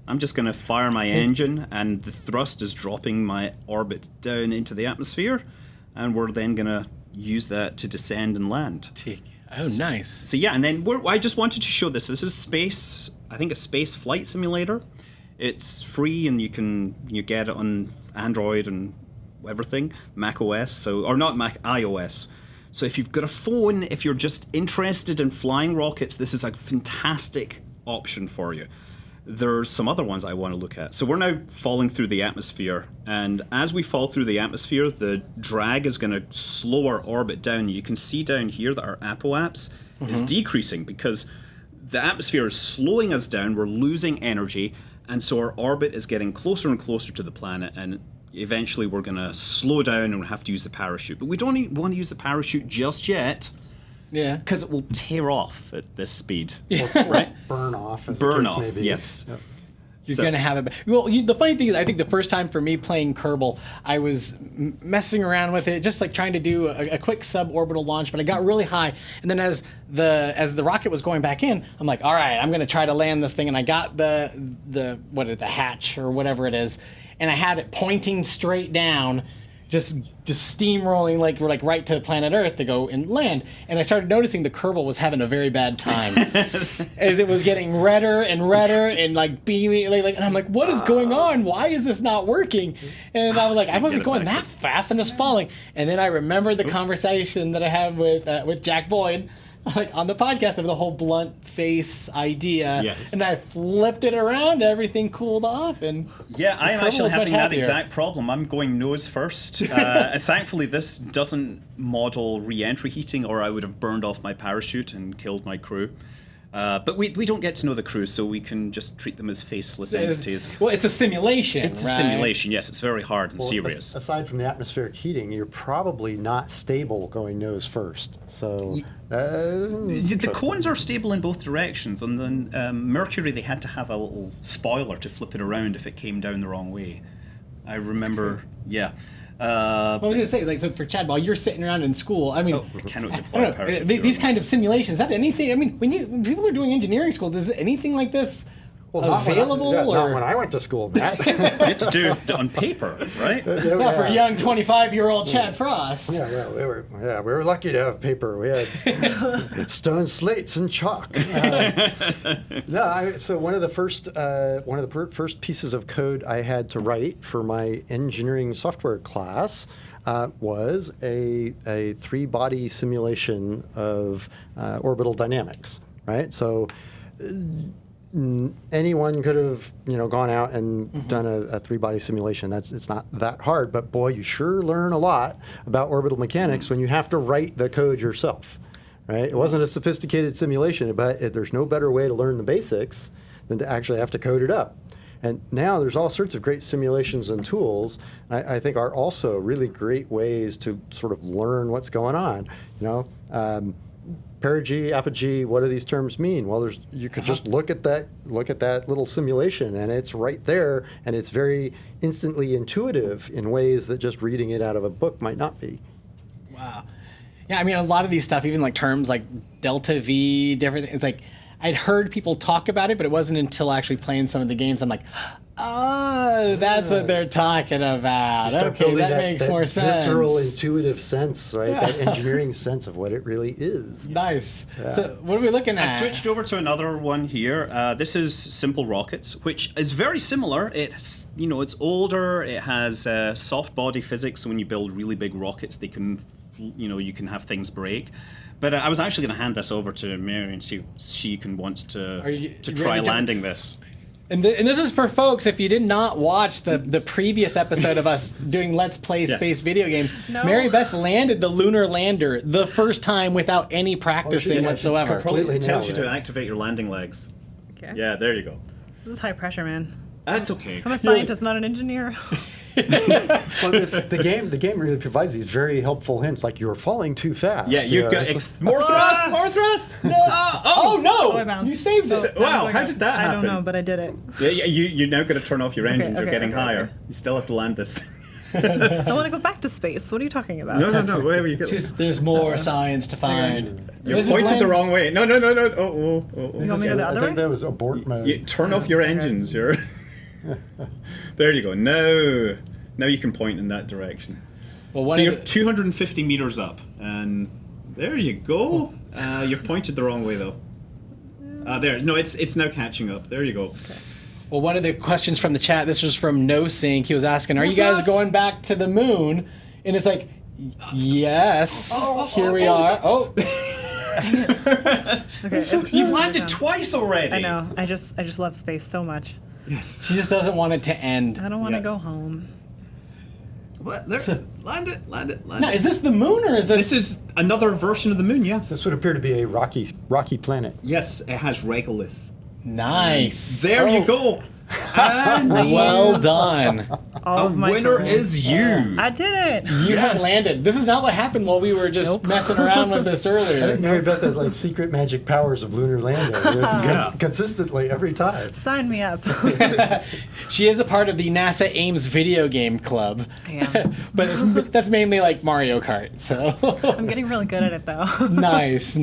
I'm just going to fire my engine, and the thrust is dropping my orbit down into the atmosphere, and we're then going to use that to descend and land. Oh, nice. So yeah, and then I just wanted to show this. This is space, I think a space flight simulator. It's free, and you get it on Android and everything, Mac OS, or not Mac, iOS. So if you've got a phone, if you're just interested in flying rockets, this is a fantastic option for you. There's some other ones I want to look at. So we're now falling through the atmosphere, and as we fall through the atmosphere, the drag is going to slow our orbit down. You can see down here that our apoaps is decreasing because the atmosphere is slowing us down, we're losing energy, and so our orbit is getting closer and closer to the planet, and eventually we're going to slow down and we'll have to use the parachute. But we don't want to use the parachute just yet. Yeah. Because it will tear off at this speed. Right? Burn off. As Burn the case off, may be. yes. Yep. You're going to have it. Well, the funny thing is, I think the first time for me playing Kerbal, I was messing around with it, just like trying to do a quick suborbital launch, but I got really high. And then as the rocket was going back in, I'm like, all right, I'm going to try to land this thing. And I got the hatch or whatever it is, and I had it pointing straight down, just steamrolling like right to planet Earth to go and land. And I started noticing the Kerbal was having a very bad time as it was getting redder and like beaming, and I'm like, what is going on? Why is this not working? And I was like, I wasn't going that fast. I'm just falling. And then I remembered the conversation that I had with Jack Boyd, like on the podcast, of the whole blunt face idea. Yes. And I flipped it around, everything cooled off, and yeah, I am Kerbal actually was much having that happier. exact problem. I'm going nose first. Thankfully, this doesn't model re-entry heating, or I would have burned off my parachute and killed my crew. But we don't get to know the crew, so we can just treat them as faceless entities. Well, it's a simulation. It's a right? simulation, yes. It's very hard and Well, serious. aside from the atmospheric heating, you're probably not stable going nose first. So The cones are stable in both directions. On the Mercury, they had to have a little spoiler to flip it around if it came down the wrong way. I remember, yeah. Well, I was gonna say, like, so for Chad, while you're sitting around in school, I mean, We cannot I deploy don't a know, parachute. these kind of simulations, is that anything? I mean, when people are doing engineering school, does anything like this available? Not when I went to school, Matt. You have to do it on paper, right? Not for young 25-year-old Chad Frost. Yeah, we were lucky to have paper. We had stone slates and chalk. So one of the first pieces of code I had to write for my engineering software class was a 3-body simulation of orbital dynamics. Right, so. Anyone could have, gone out and done a 3-body simulation. It's not that hard, but boy, you sure learn a lot about orbital mechanics when you have to write the code yourself, right? It wasn't a sophisticated simulation, but there's no better way to learn the basics than to actually have to code it up. And now there's all sorts of great simulations and tools, I think are also really great ways to sort of learn what's going on, Perigee, apogee, what do these terms mean? Well, you could just look at that little simulation, and it's right there, and it's very instantly intuitive in ways that just reading it out of a book might not be. Wow. Yeah, I mean, a lot of these stuff, even like terms like delta V, different things, like I'd heard people talk about it, but it wasn't until actually playing some of the games I'm like, oh, that's what they're talking about. Okay, that makes more sense. Visceral, intuitive sense, right? That engineering sense of what it really is. Nice. Yeah. So what are we looking at? I've switched over to another one here. This is Simple Rockets, which is very similar. It's it's older. It has soft body physics. So when you build really big rockets, they can, you can have things break. But I was actually going to hand this over to Mary and see if she wants to try landing this. And this is for folks, if you did not watch the previous episode of us doing Let's Play Space video games, Mary Beth landed the lunar lander the first time without any practicing whatsoever. It tells you to activate your landing legs. Okay. Yeah, there you go. This is high pressure, man. That's okay. I'm a scientist, not an engineer. Well, the game really provides these very helpful hints, like you're falling too fast. Yeah, you've got more thrust, more thrust. No. Oh no! I bounced. You saved it. Wow, how did that happen? I don't know, but I did it. Yeah, you're now going to turn off your engines. You're okay, getting okay, higher. okay. You still have to land this thing. I want to go back to space. What are you talking about? No. Where you go? There's more science to find. You This is pointed the land- wrong way. No. Oh. You want me to go the I other think way? that was abort mode. You turn off your engines. You're. There you go. Now you can point in that direction. Well, So you're 250 meters up, and there you go. You're pointed the wrong way though. There. No, it's now catching up. There you go. Well, one of the questions from the chat, this was from No Sync. He was asking, "Are you guys thrust. going back to the moon?" And it's like, yes. Here we are. Oh, Okay, You've landed twice already. I know. I just love space so much. Yes. she just doesn't want it to end. I don't want to Yeah. go home. What? There. Land it. Now, is this the moon or is this? This is another version of the moon. Yes. This would appear to be a rocky planet. Yes, it has regolith. Nice. There you go. And Well done. All a of my winner friends. is you. I did it. You have Yes. landed. This is not what happened while we were just messing around with this I earlier. didn't know about the like secret magic powers of lunar landing. It was consistently every time. Sign me up. She is a part of the NASA Ames video game club. I am. But that's mainly like Mario Kart. So I'm getting really good at it though. nice.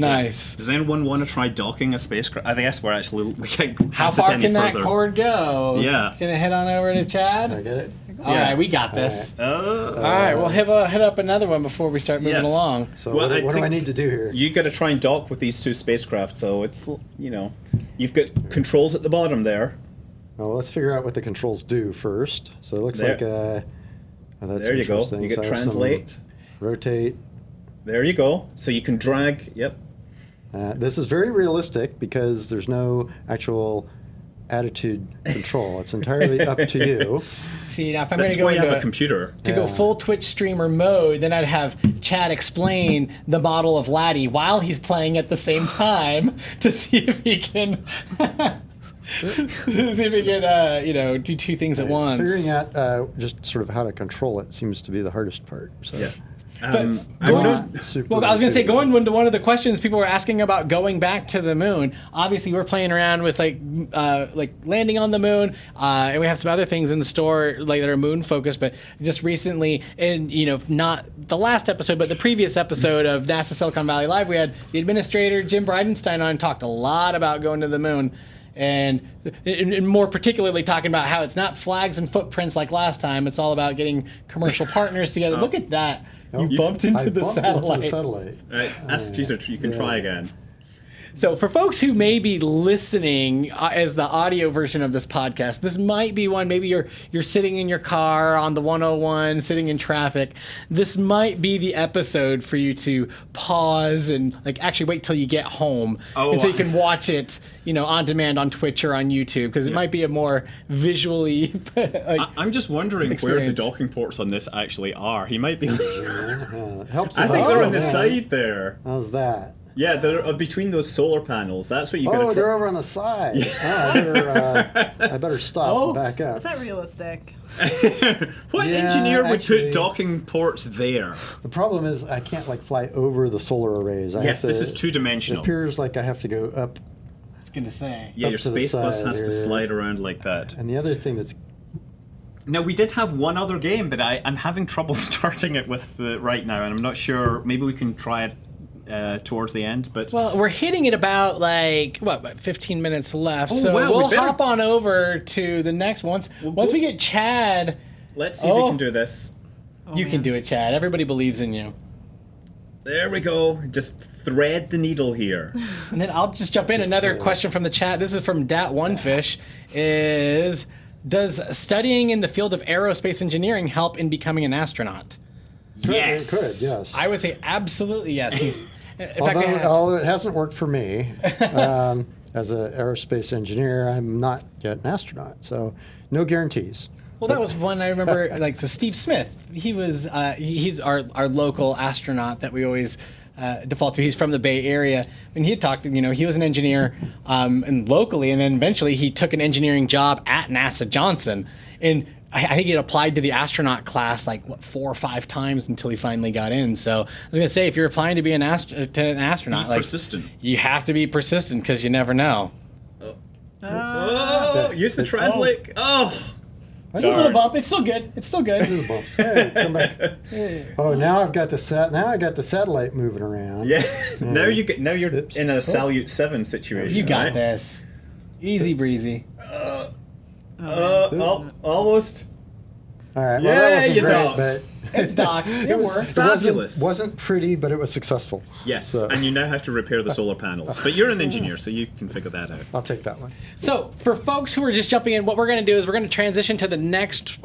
Does anyone want to try docking a spacecraft? I guess we're actually we can't How pass it far any can that further. cord go? Yeah. Gonna head on over to Chad. I get it. All right, we got this. Uh, All right, we'll hit up another one before we start moving Yes. along. So Well, what do I think need to do here? You got to try and dock with these two spacecraft. So it's you've got controls at the bottom there. Well, let's figure out what the controls do first. So it looks There. like oh, that's There you go. interesting. You So get I have some translate. rotate. There you go. So you can drag. Yep. This is very realistic because there's no actual attitude control. It's entirely up to you. See, now if I'm That's going why to you go have a into computer. to go full Twitch streamer mode, then I'd have Chad explain the model of Laddie while he's playing at the same time to see if he can do two things at once. Figuring out just sort of how to control it seems to be the hardest part. So. Yeah. But I'm going- not- Super Well, I was going to say, super. going into one of the questions people were asking about going back to the moon. Obviously, we're playing around with like landing on the moon, and we have some other things in the store like that are moon focused. But just recently, and not the last episode, but the previous episode of NASA Silicon Valley Live, we had the administrator Jim Bridenstine on and talked a lot about going to the moon. And more particularly talking about how it's not flags and footprints like last time. It's all about getting commercial partners together. Look at that. You bumped into the satellite. Right. Ask you to. You can try again. So for folks who may be listening as the audio version of this podcast, this might be one. Maybe you're sitting in your car on the 101, sitting in traffic. This might be the episode for you to pause and actually wait till you get home, and so you can watch it, on demand on Twitch or on YouTube, because it might be a more visually. I'm just wondering where the experience. docking ports on this actually are. He might be. It helps. I think they're on the man. side there. How's that? Yeah, they're between those solar panels. That's what you got to Oh, they're over on the side. I better stop and back up. Is that realistic? What Yeah, engineer would actually- put docking ports there? The problem is I can't fly over the solar arrays. Yes, this is It two-dimensional. appears like I have to go up. I was going to say. Yeah, up your to the space bus side has to here. slide around like that. And the other thing that's Now, we did have one other game, but I'm having trouble starting it with right now, and I'm not sure. Maybe we can try it towards the end, but... Well, we're hitting it about about 15 minutes left. Oh, so wow, we we'll better- hop on over to the next one. Once we get Chad, Let's see if we can do this. you can do it, Chad. Everybody believes in you. There we go. Just thread the needle here. And then I'll just jump in. Another question from the chat. This is from Dat One Fish. Does studying in the field of aerospace engineering help in becoming an astronaut? Yes. It could, yes. I would say absolutely yes. In fact, we have- Although it hasn't worked for me as an aerospace engineer, I'm not yet an astronaut, so no guarantees. Well, that was one I remember. So Steve Smith, he was he's our local astronaut that we always default to. He's from the Bay Area, and he had talked. He was an engineer and locally, and then eventually he took an engineering job at NASA Johnson. And I think it applied to the astronaut class like 4 or 5 times until he finally got in. So I was gonna say, if you're applying to be an astronaut, Be persistent. You have to be persistent because you never know. Use the translate. It's a little bump. It's still good. It's still good. Hey, come back. Oh, now I got the satellite moving around. Yeah. Now you're in a Salyut 7 situation. You got right? this. Easy breezy. Almost. All right. Yeah, Well, that wasn't you great, docked. but It's docked. It worked. Fabulous. Wasn't pretty, but it was successful. Yes, So, and you now have to repair the solar panels. But you're an engineer, so you can figure that out. I'll take that one. So for folks who are just jumping in, what we're going to do is we're going to transition to the next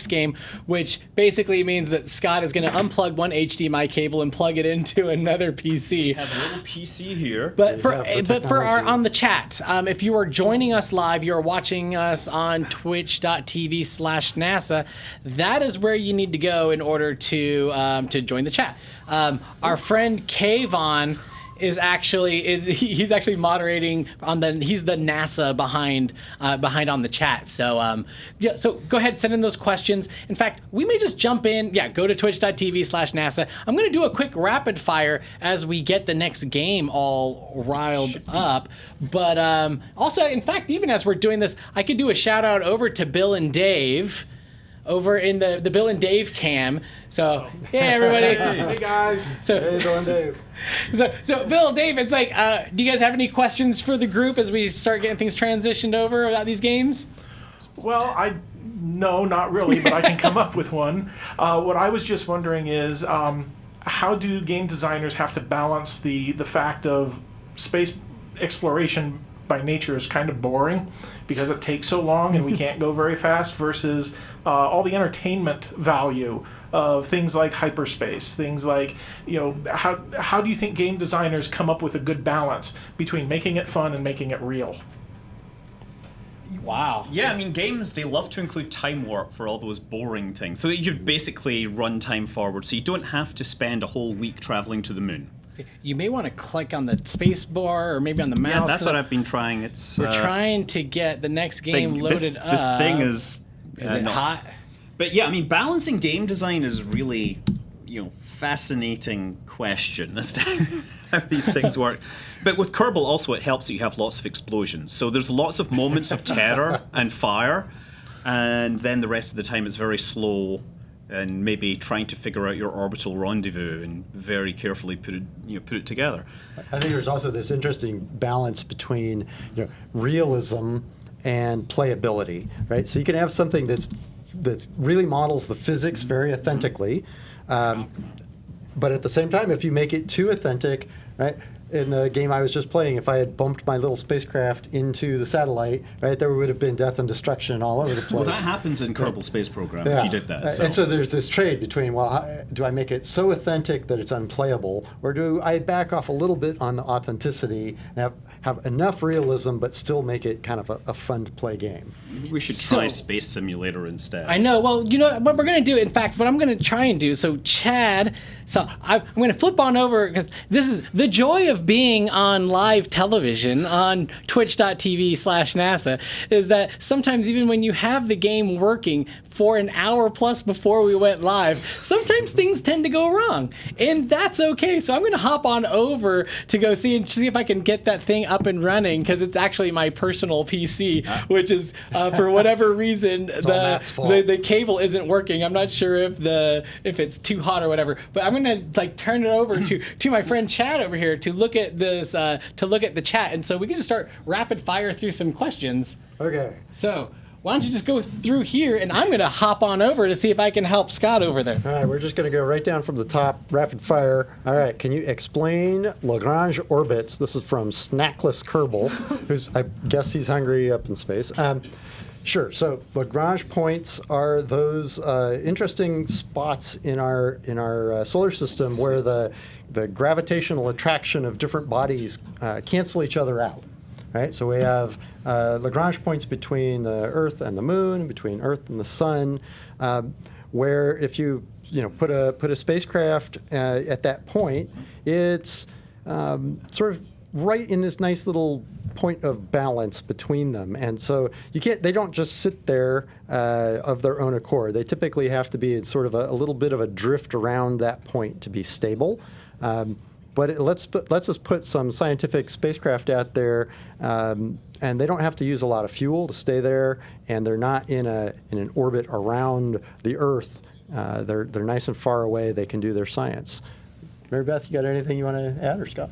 game, which basically means that Scott is going to unplug one HDMI cable and plug it into another PC. Have a little PC here. But for Yeah, for but our technology. on the chat, if you are joining us live, you are watching us on twitch.tv/NASA. That is where you need to go in order to join the chat. Our friend Kayvon is he's actually moderating he's the NASA behind on the chat. So so go ahead, send in those questions. In fact, we may just jump in. Yeah, go to twitch.tv/NASA. I'm going to do a quick rapid fire as we get the next game all riled up. But also, in fact, even as we're doing this, I could do a shout out over to Bill and Dave over in the Bill and Dave cam. So, hey everybody. Hey guys. So, Hey, Bill and Dave. So Bill, Dave, it's like, do you guys have any questions for the group as we start getting things transitioned over about these games? Well, no, not really, but I can come up with one. What I was just wondering is, how do game designers have to balance the fact of space exploration by nature is kind of boring because it takes so long and we can't go very fast versus all the entertainment value of things like hyperspace, things like, how do you think game designers come up with a good balance between making it fun and making it real? Wow. Yeah, I mean, games, they love to include time warp for all those boring things. So that you basically run time forward, so you don't have to spend a whole week traveling to the moon. You may want to click on the space bar or maybe on the mouse. Yeah, that's what I've been trying. We're trying to get the next game loaded this up. This thing is... Is it hot? But yeah, I mean, balancing game design is really, fascinating question as to how these things work. But with Kerbal also, it helps that you have lots of explosions. So there's lots of moments of terror and fire, and then the rest of the time it's very slow and maybe trying to figure out your orbital rendezvous and very carefully put it together. I think there's also this interesting balance between realism and playability, right? So you can have something that's really models the physics very authentically, but at the same time, if you make it too authentic, right? In the game I was just playing, if I had bumped my little spacecraft into the satellite, right, there would have been death and destruction all over the place. Well, that happens in Kerbal Space Program if you did that. And so there's this trade between, do I make it so authentic that it's unplayable, or do I back off a little bit on the authenticity and have enough realism but still make it kind of a fun to play game? We should try Space Simulator instead. I know. Well, what we're going to do, in fact, what I'm going to try and do, so Chad, I'm going to flip on over, because this is the joy of being on live television on twitch.tv/NASA, is that sometimes even when you have the game working for an hour plus before we went live, sometimes things tend to go wrong, and that's okay. So I'm going to hop on over to go see if I can get that thing up and running, because it's actually my personal PC, which is for whatever reason the cable isn't working. I'm not sure if it's too hot or whatever, but I'm going to turn it over to my friend Chad over here to look at this to look at the chat, and so we can just start rapid fire through some questions. Okay. So why don't you just go through here, and I'm going to hop on over to see if I can help Scott over there. All right, we're just going to go right down from the top, rapid fire. All right, can you explain Lagrange orbits? This is from Snackless Kerbal, who's, I guess he's hungry up in space. Sure. So Lagrange points are those interesting spots in our solar system where the gravitational attraction of different bodies cancel each other out. Right. So we have Lagrange points between the Earth and the Moon, between Earth and the Sun, where if you put a spacecraft at that point, it's sort of right in this nice little point of balance between them. And so they don't just sit there of their own accord. They typically have to be sort of a little bit of a drift around that point to be stable. But let's us put some scientific spacecraft out there, and they don't have to use a lot of fuel to stay there, and they're not in an orbit around the Earth. They're nice and far away. They can do their science. Mary Beth, you got anything you want to add, or Scott?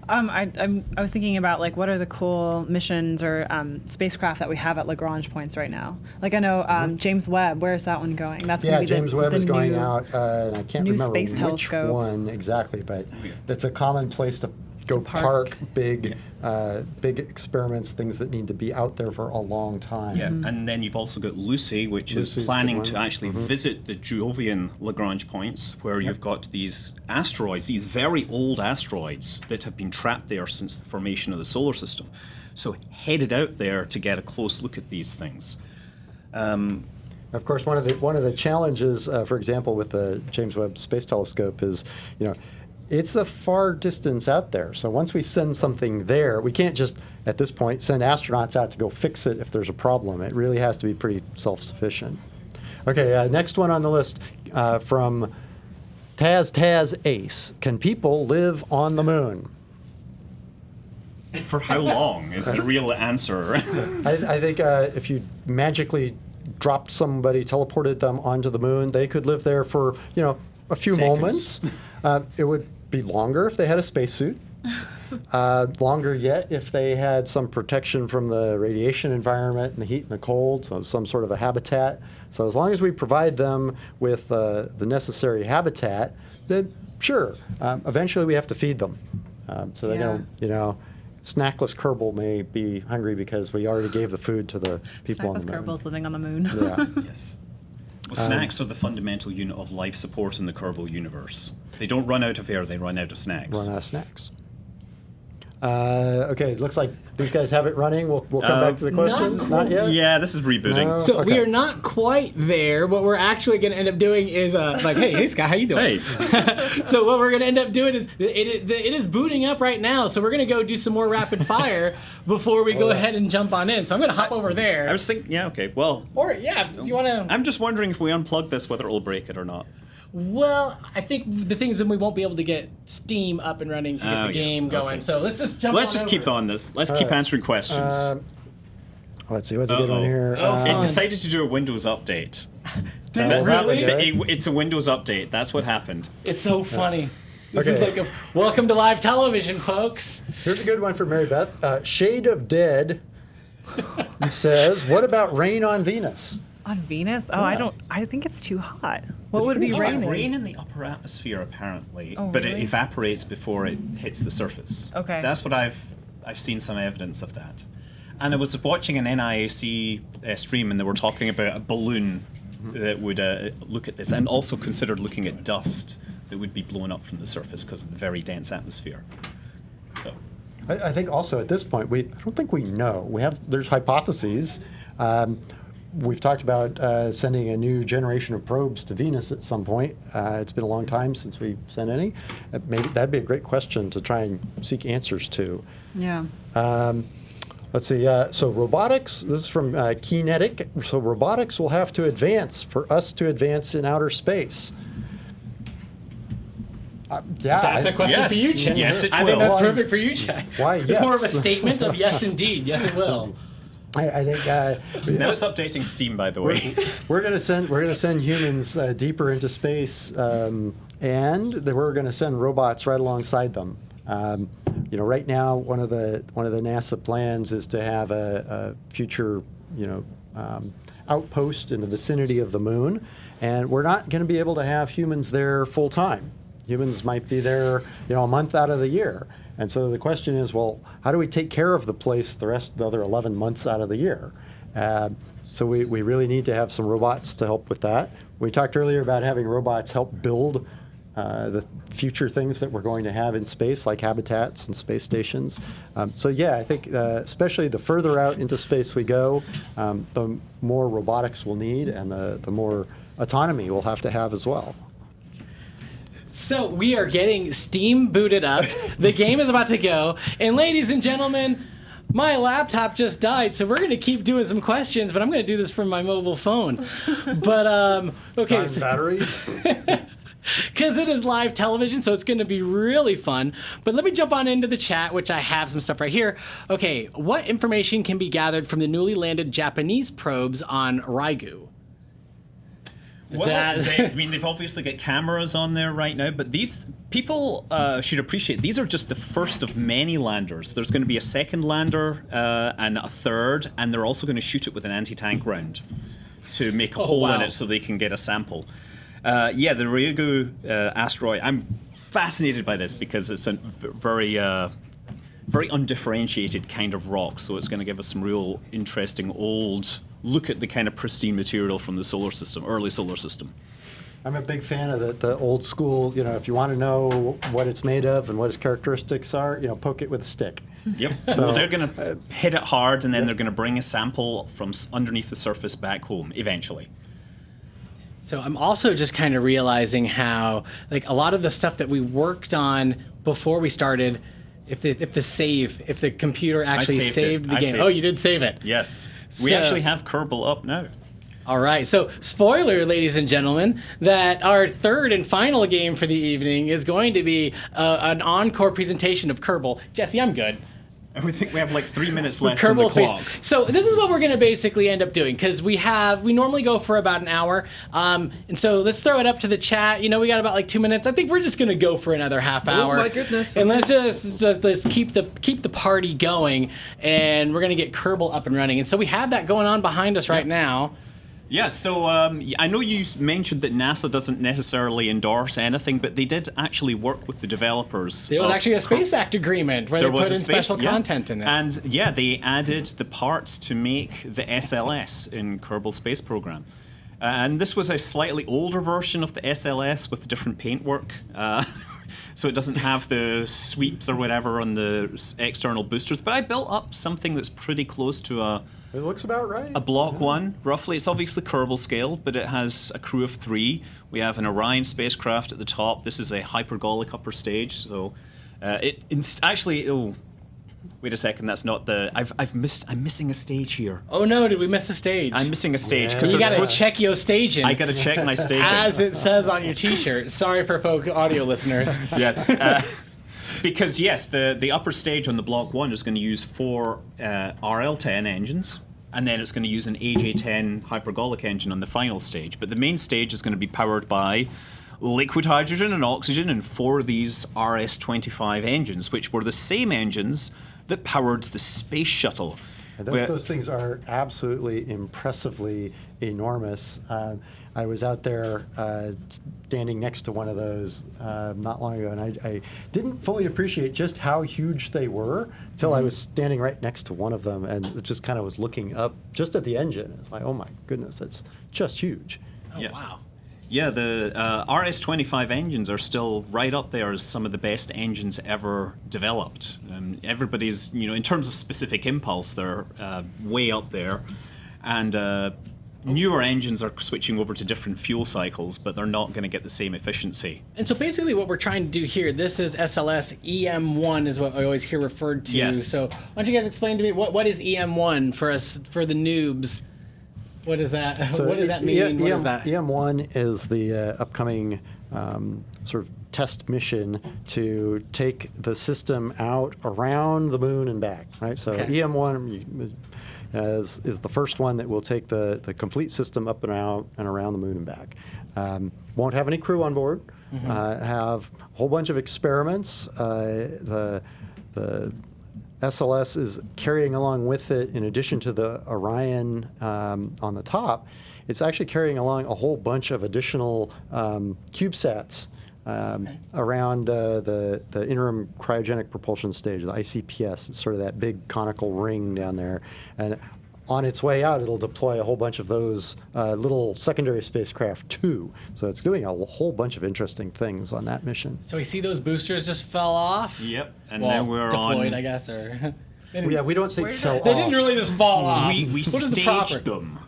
I was thinking about like what are the cool missions or spacecraft that we have at Lagrange points right now. Like I know James Webb. Where's that one going? That's gonna be James Webb is going new, out, and I can't remember space which telescope. one exactly, but it's a common place to go park big experiments, things that need to be out there for a long time. Yeah, and then you've also got Lucy, which Lucy's is planning the to one. actually visit the Jovian Lagrange points, where you've got these asteroids, these very old asteroids that have been trapped there since the formation of the solar system. So headed out there to get a close look at these things. Of course, one of the challenges, for example, with the James Webb Space Telescope is, it's a far distance out there. So once we send something there, we can't just, at this point, send astronauts out to go fix it if there's a problem. It really has to be pretty self-sufficient. Okay, next one on the list from Taz Ace. Can people live on the moon? For how long is the real answer? I think if you magically dropped somebody, teleported them onto the moon, they could live there for, a few Seconds. moments. It would be longer if they had a spacesuit. Longer yet if they had some protection from the radiation environment and the heat and the cold, so some sort of a habitat. So as long as we provide them with the necessary habitat, then sure, eventually we have to feed them. So they don't, snackless Kerbal may be hungry because we already gave the food to the people on the moon. Snackless Kerbal's living on the moon. Yeah. Yes. Well, snacks are the fundamental unit of life support in the Kerbal universe. They don't run out of air, they run out of snacks. Run out of snacks. Okay, looks like these guys have it running. We'll come back to the questions. Not yet? Yeah, this is rebooting. No. So we Okay. are not quite there. What we're actually going to end up doing is hey Scott, how you doing? Hey. So what we're going to end up doing is it is booting up right now. So we're going to go do some more rapid fire before we go ahead and jump on in. So I'm going to hop over there. I was thinking, yeah, okay, well, Or yeah, if you want to. I'm just wondering if we unplug this, whether it'll break it or not. Well, I think the thing is that we won't be able to get Steam up and running to get the yes, game going. okay. So let's just jump. Let's on just over. keep on this. Let's keep answering questions. Let's see, what's a good one here? It decided to do a Windows update. Really? It's a Windows update. That's what happened. It's so funny. This Okay. is like welcome to live television, folks. Here's a good one for Mary Beth. Shade of Dead says, what about rain on Venus? On Venus? Oh, I think it's too hot. What would be You raining? get rain in the upper atmosphere, apparently, Oh, but it really? evaporates before it hits the surface. Okay. That's what I've seen some evidence of that. And I was watching an NIAC stream, and they were talking about a balloon that would look at this, and also considered looking at dust that would be blown up from the surface because of the very dense atmosphere. So. I think also at this point, I don't think we know. There's hypotheses. We've talked about sending a new generation of probes to Venus at some point. It's been a long time since we sent any. Maybe that'd be a great question to try and seek answers to. Yeah. Let's see. So robotics. This is from Kinetic. So robotics will have to advance for us to advance in outer space. Yeah, That's a question Yes. for you, Chen. Yes, it I will. think that's Why- perfect for you, Chen. why, It's more of a yes. statement of yes, indeed. Yes, it will. I think Now it's updating Steam, by the way. we're going to send humans deeper into space, and then we're going to send robots right alongside them. Right now, one of the NASA plans is to have a future, outpost in the vicinity of the moon, and we're not going to be able to have humans there full time. Humans might be there, a month out of the year. And so the question is, well, how do we take care of the place the other 11 months out of the year? So we really need to have some robots to help with that. We talked earlier about having robots help build the future things that we're going to have in space, like habitats and space stations. I think especially the further out into space we go, the more robotics we'll need, and the more autonomy we'll have to have as well. So we are getting Steam booted up. The game is about to go. And ladies and gentlemen, my laptop just died, so we're going to keep doing some questions, but I'm going to do this from my mobile phone. But, okay. Batteries? Because it is live television, so it's going to be really fun. But let me jump on into the chat, which I have some stuff right here. Okay, what information can be gathered from the newly landed Japanese probes on Rygu? They've obviously got cameras on there right now, but these people should appreciate these are just the first of many landers. There's going to be a second lander and a third, and they're also going to shoot it with an anti-tank round to make a hole in it so they can get a sample. The Ryugu asteroid, I'm fascinated by this because it's a very undifferentiated kind of rock, so it's going to give us some real interesting old look at the kind of pristine material from the solar system, early solar system. I'm a big fan of the old school, if you want to know what it's made of and what its characteristics are, poke it with a stick. Yep. So they're going to hit it hard, and then they're going to bring a sample from underneath the surface back home eventually. So I'm also just kind of realizing how, like, a lot of the stuff that we worked on before we started, if the computer actually saved the game. Oh, you did save it. Yes. We actually have Kerbal up now. All right. So, spoiler, ladies and gentlemen, that our third and final game for the evening is going to be an encore presentation of Kerbal. Jesse, I'm good. And we think we have like 3 minutes left Kerbal on the Space. clock. So this is what we're going to basically end up doing, because we normally go for about an hour, and so let's throw it up to the chat. We got about like 2 minutes. I think we're just going to go for another half hour. Oh my goodness! And let's just keep the party going, and we're going to get Kerbal up and running. And so we have that going on behind us right now. Yeah, so I know you mentioned that NASA doesn't necessarily endorse anything, but they did actually work with the developers. There was actually a Space Act agreement where they put in special content in it. And they added the parts to make the SLS in Kerbal Space Program. And this was a slightly older version of the SLS with different paintwork. So it doesn't have the sweeps or whatever on the external boosters. But I built up something that's pretty close to it looks about right. a Block 1, roughly. It's obviously Kerbal scaled, but it has a crew of 3. We have an Orion spacecraft at the top. This is a hypergolic upper stage. So wait a second, that's not the... I'm missing a stage here. Oh no, did we miss a stage? I'm missing a stage. You gotta check your staging. I gotta check my staging. As it says on your t-shirt. Sorry for folk audio listeners. Yes. Because yes, the upper stage on the Block 1 is going to use 4 RL-10 engines, and then it's going to use an AJ-10 hypergolic engine on the final stage. But the main stage is going to be powered by liquid hydrogen and oxygen and 4 of these RS-25 engines, which were the same engines that powered the space shuttle. And those things are absolutely impressively enormous. I was out there standing next to one of those not long ago, and I didn't fully appreciate just how huge they were until I was standing right next to one of them, and it just kind of was looking up just at the engine. It's like, oh my goodness, that's just huge. Oh, wow. Yeah, the RS-25 engines are still right up there as some of the best engines ever developed. Everybody's, in terms of specific impulse, they're way up there. And newer engines are switching over to different fuel cycles, but they're not going to get the same efficiency. And so basically what we're trying to do here, this is SLS EM1 is what I always hear referred to. Yes. So why don't you guys explain to me, what is EM1 for us, for the noobs? What is that? So what does that mean? What is that? EM1 is the upcoming sort of test mission to take the system out around the moon and back, right? So EM1 is the first one that will take the complete system up and out and around the moon and back. Won't have any crew on board. Have a whole bunch of experiments. The SLS is carrying along with it, in addition to the Orion on the top, it's actually carrying along a whole bunch of additional CubeSats around the interim cryogenic propulsion stage, the ICPS. It's sort of that big conical ring down there. And on its way out, it'll deploy a whole bunch of those little secondary spacecraft too. So it's doing a whole bunch of interesting things on that mission. So we see those boosters just fell off? Yep. And well, then we're deployed, on... I guess, or... Yeah, we don't say fell off. They didn't really just fall off. We staged them.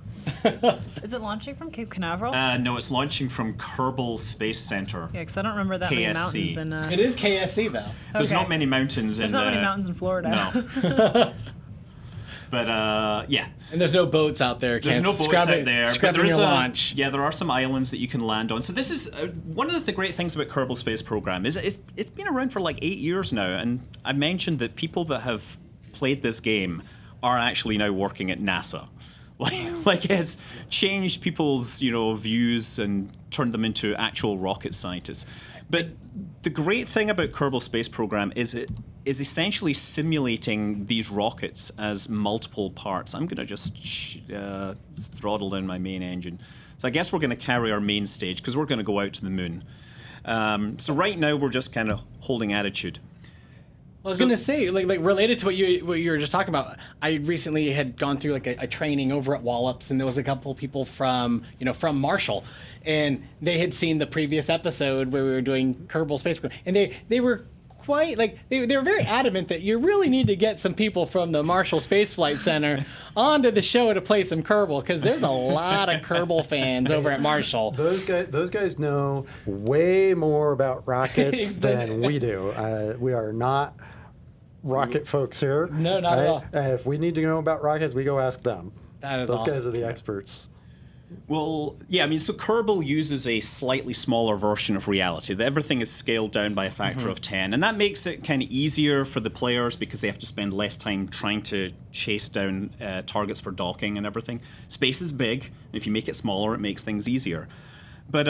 Is it launching from Cape Canaveral? No, it's launching from Kerbal Space Center. Yeah, because I don't remember that many KSC. mountains in... It is KSC, though. There's not many mountains There's not many mountains in Florida. No. But yeah. And there's no boats out there. There's no boats out there. But there is launch. Yeah, there are some islands that you can land on. So this is one of the great things about Kerbal Space Program is it's been around for like 8 years now, and I mentioned that people that have played this game are actually now working at NASA. Like it's changed people's views and turned them into actual rocket scientists. But the great thing about Kerbal Space Program is it is essentially simulating these rockets as multiple parts. I'm going to just throttle down my main engine. So I guess we're going to carry our main stage because we're going to go out to the moon. So right now we're just kind of holding attitude. I was gonna say, like related to what you were just talking about. I recently had gone through like a training over at Wallops, and there was a couple people from Marshall, and they had seen the previous episode where we were doing Kerbal Space Program, and they were quite they were very adamant that you really need to get some people from the Marshall Space Flight Center onto the show to play some Kerbal, because there's a lot of Kerbal fans over at Marshall. Those guys know way more about rockets than we do. We are not rocket folks here. No, not at all. If we need to know about rockets, we go ask them. That is Those awesome. guys are the experts. Well, yeah, I mean, so Kerbal uses a slightly smaller version of reality. Everything is scaled down by a factor of 10, and that makes it kind of easier for the players because they have to spend less time trying to chase down targets for docking and everything. Space is big, and if you make it smaller, it makes things easier. But,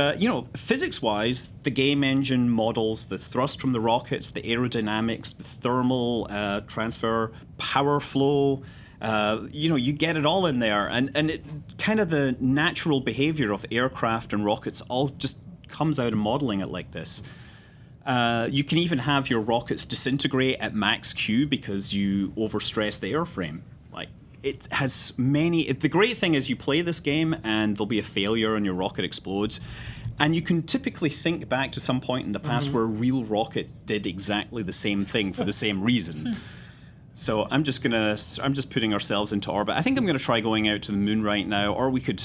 physics-wise, the game engine models the thrust from the rockets, the aerodynamics, the thermal transfer, power flow. You get it all in there. And it kind of the natural behavior of aircraft and rockets all just comes out of modeling it like this. You can even have your rockets disintegrate at max Q because you overstress the airframe. It has the great thing is you play this game and there'll be a failure and your rocket explodes. And you can typically think back to some point in the past where a real rocket did exactly the same thing for the same reason. So I'm just putting ourselves into orbit. I think I'm gonna try going out to the moon right now, or we could,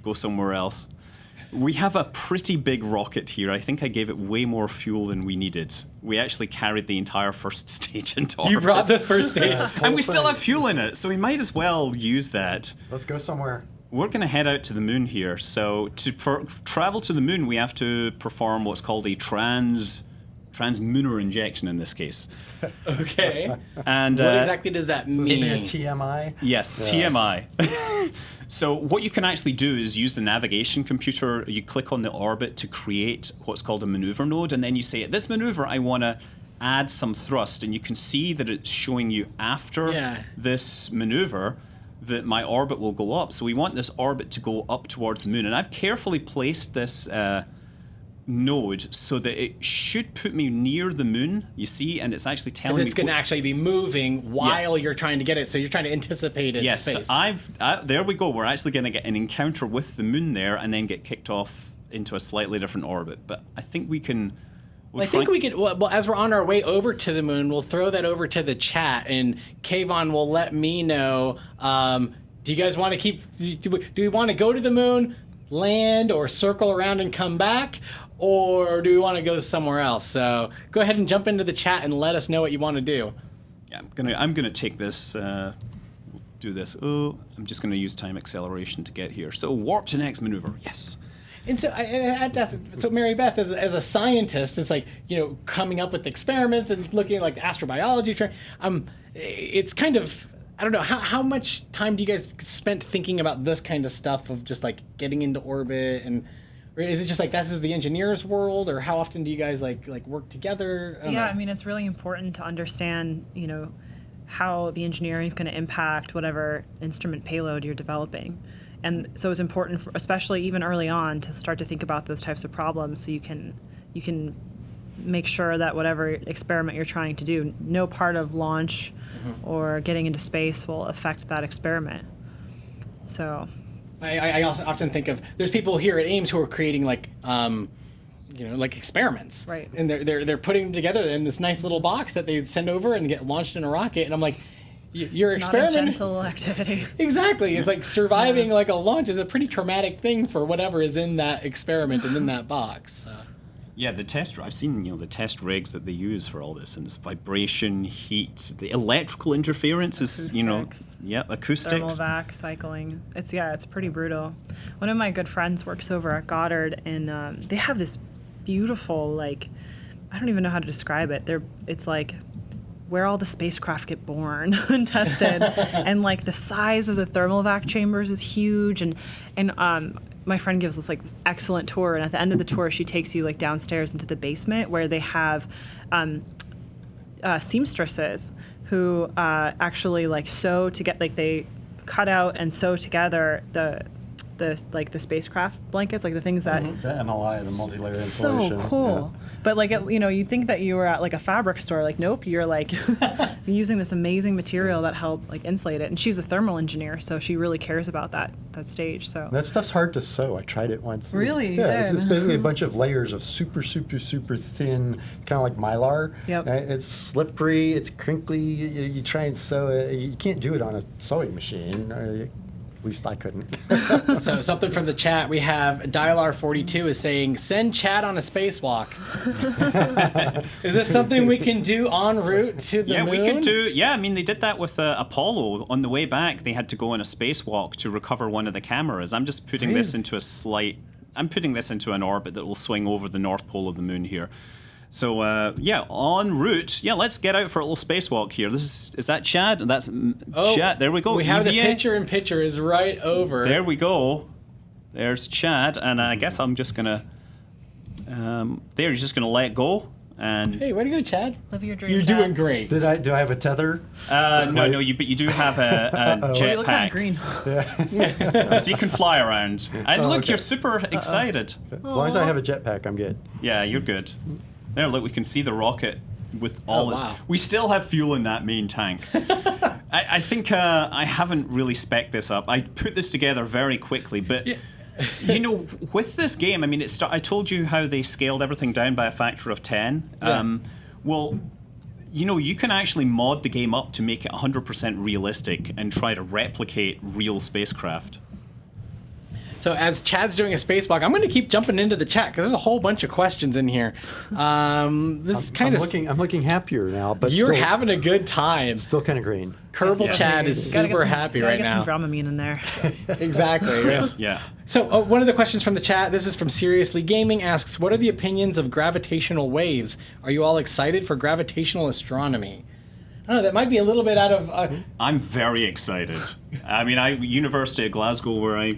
go somewhere else. We have a pretty big rocket here. I think I gave it way more fuel than we needed. We actually carried the entire first stage into orbit. You brought the first stage. And we still have fuel in it, so we might as well use that. Let's go somewhere. We're going to head out to the moon here. So to travel to the moon, we have to perform what's called a translunar injection in this case. Okay. And what exactly does that mean? A TMI? Yes, TMI. So what you can actually do is use the navigation computer. You click on the orbit to create what's called a maneuver node, and then you say, at this maneuver, I want to add some thrust, and you can see that it's showing you after this maneuver that my orbit will go up. So we want this orbit to go up towards the moon, and I've carefully placed this node so that it should put me near the moon, you see, and it's actually telling me... Because it's going to actually be moving while you're trying to get it, so you're trying to anticipate its space. Yes, there we go. We're actually going to get an encounter with the moon there and then get kicked off into a slightly different orbit. But I think we can... I think we could, well, as we're on our way over to the moon, we'll throw that over to the chat, and Kayvon will let me know, do you guys want to do we want to go to the moon, land, or circle around and come back? Or do we want to go somewhere else? So go ahead and jump into the chat and let us know what you want to do. Yeah, I'm gonna take this. Do this. Oh, I'm just gonna use time acceleration to get here. So warp to next maneuver. Yes. And so, so Mary Beth, as a scientist, it's like coming up with experiments and looking at like astrobiology. It's kind of, I don't know, how much time do you guys spent thinking about this kind of stuff of just like getting into orbit and. Or is it just like this is the engineer's world, or how often do you guys like work together? I mean, it's really important to understand, how the engineering is going to impact whatever instrument payload you're developing. And so it's important, especially even early on, to start to think about those types of problems so you can make sure that whatever experiment you're trying to do, no part of launch or getting into space will affect that experiment. So... I also often think of there's people here at Ames who are creating like experiments, right? And they're putting them together in this nice little box that they send over and get launched in a rocket. And I'm like, your experiment, not a gentle activity. Exactly, it's like surviving like a launch is a pretty traumatic thing for whatever is in that experiment and in that box. So. Yeah, I've seen the test rigs that they use for all this, and it's vibration, heat, the electrical interference is acoustics. Thermal vac cycling. It's pretty brutal. One of my good friends works over at Goddard, and they have this beautiful, like, I don't even know how to describe it. It's like where all the spacecraft get born and tested, and like the size of the thermal vac chambers is huge, and my friend gives us like this excellent tour, and at the end of the tour, she takes you like downstairs into the basement where they have seamstresses who actually like sew to get like they cut out and sew together the spacecraft blankets, like the things that The MLI, the multi-layer so insulation. cool. Yeah. But like you think that you were at like a fabric store, like nope, you're like using this amazing material that helped like insulate it. And she's a thermal engineer, so she really cares about that stage. So That stuff's hard to sew. I tried it once. Really? Yeah, it's Did? basically a bunch of layers of super, super, super thin, kind of like Mylar. Yep. Right? It's slippery, it's crinkly. You try and sew it. You can't do it on a sewing machine. At least I couldn't. So something from the chat, we have Dialar42 is saying, send Chad on a spacewalk. Is this something we can do en route to the moon? We could do. Yeah, I mean, they did that with Apollo. On the way back, they had to go on a spacewalk to recover one of the cameras. I'm just putting this into I'm putting this into an orbit that will swing over the North Pole of the moon here. So, en route. Yeah, let's get out for a little spacewalk here. Is that Chad? That's Chad. There we go. We have the EVA. picture is right over. There we go. There's Chad, and I guess I'm just gonna. You're just gonna let go. And hey, way to go, Chad! Live your dream. You're Chad. doing great. Do I have a tether? no, but you do have a You look kind jetpack, of green. so you can fly around. And look, okay. you're super excited. As long as I have a jetpack, I'm good. Yeah, you're good. There, look, we can see the rocket with all this. Wow. We still have fuel in that main tank. I think I haven't really spec'd this up. I put this together very quickly, but with this game, I mean, I told you how they scaled everything down by a factor of 10. Yeah. You can actually mod the game up to make it 100% realistic and try to replicate real spacecraft. So as Chad's doing a spacewalk, I'm going to keep jumping into the chat because there's a whole bunch of questions in here. I'm looking happier now, but you're still, having a good time. still kind of green. Kerbal Chad is Gotta get super some- happy gotta right get now. some Dramamine in there. Exactly. Yes. Yeah. So one of the questions from the chat, this is from Seriously Gaming, asks, what are the opinions of gravitational waves? Are you all excited for gravitational astronomy? I don't know, that might be a little bit out of... I'm very excited. I mean, University of Glasgow, where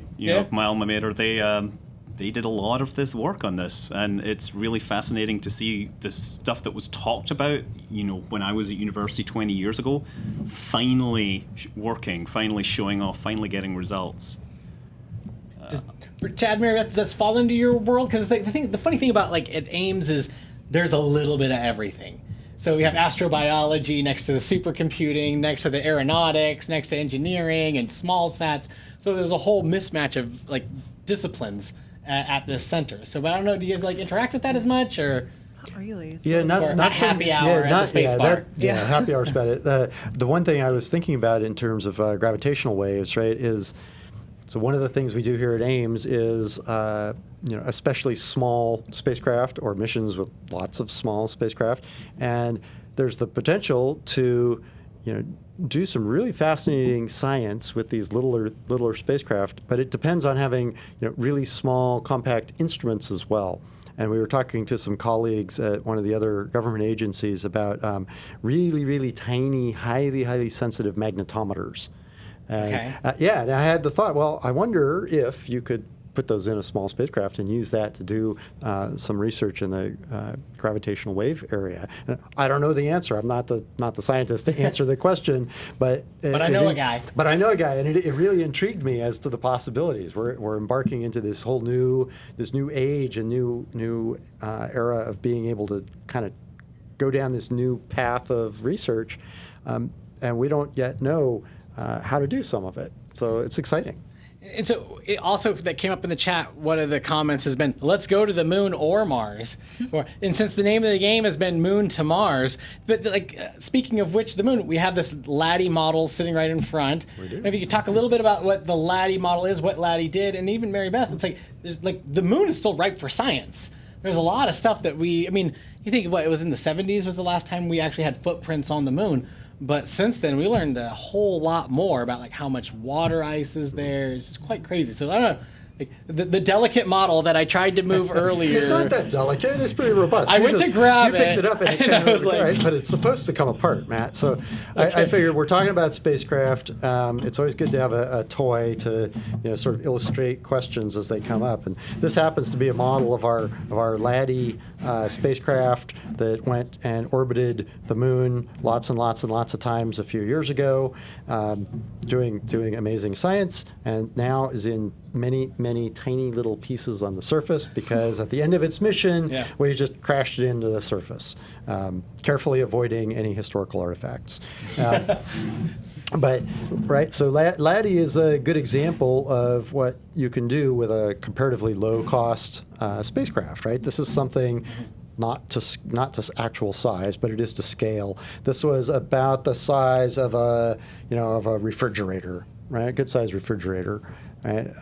my alma mater, they did a lot of this work on this, and it's really fascinating to see the stuff that was talked about, when I was at university 20 years ago, finally working, finally showing off, finally getting results. For Chad, Mary, that's fall into your world? Because the funny thing about at Ames is there's a little bit of everything. So we have astrobiology next to the supercomputing, next to the aeronautics, next to engineering and small sats. So there's a whole mismatch of disciplines at this center. So, but I don't know, do you guys interact with that as much or? Not really. Yeah, not so- happy hour at the space bar. Happy hour's about it. The one thing I was thinking about in terms of gravitational waves, right, is so one of the things we do here at Ames is especially small spacecraft or missions with lots of small spacecraft, and there's the potential to do some really fascinating science with these littler spacecraft, but it depends on having really small compact instruments as well. And we were talking to some colleagues at one of the other government agencies about really, really tiny, highly sensitive magnetometers. And, Okay. and I had the thought, well, I wonder if you could put those in a small spacecraft and use that to do some research in the gravitational wave area. And I don't know the answer. I'm not the scientist to answer the question, but I know a guy. But I know a guy, and it really intrigued me as to the possibilities. We're embarking into this whole new age and new era of being able to kind of go down this new path of research, and we don't yet know how to do some of it. So it's exciting. And so it also that came up in the chat, one of the comments has been, let's go to the moon or Mars. And since the name of the game has been Moon to Mars, but speaking of which, the moon, we have this Laddie model sitting right in front. We do. Maybe you could talk a little bit about what the Laddie model is, what Laddie did, and even Mary Beth, it's the moon is still ripe for science. there's a lot of stuff that I mean, you think what it was in the 70s was the last time we actually had footprints on the moon. But since then, we learned a whole lot more about like how much water ice is there. It's just quite crazy. So I don't know. Like, the delicate model that I tried to move earlier. It's not that delicate. It's pretty robust. I went to grab it. You picked it up and it came I was like, right, but it's supposed to come apart, Matt. So I figured we're talking about spacecraft. It's always good to have a toy to sort of illustrate questions as they come up. And this happens to be a model of our Laddie spacecraft that went and orbited the moon lots and lots and lots of times a few years ago, doing amazing science, and now is in many tiny little pieces on the surface because at the end of its mission, we just crashed it into the surface, carefully avoiding any historical artifacts. But so Laddie is a good example of what you can do with a comparatively low-cost spacecraft. Right, this is something not to actual size, but it is to scale. This was about the size of a refrigerator, right? A good-sized refrigerator. Right?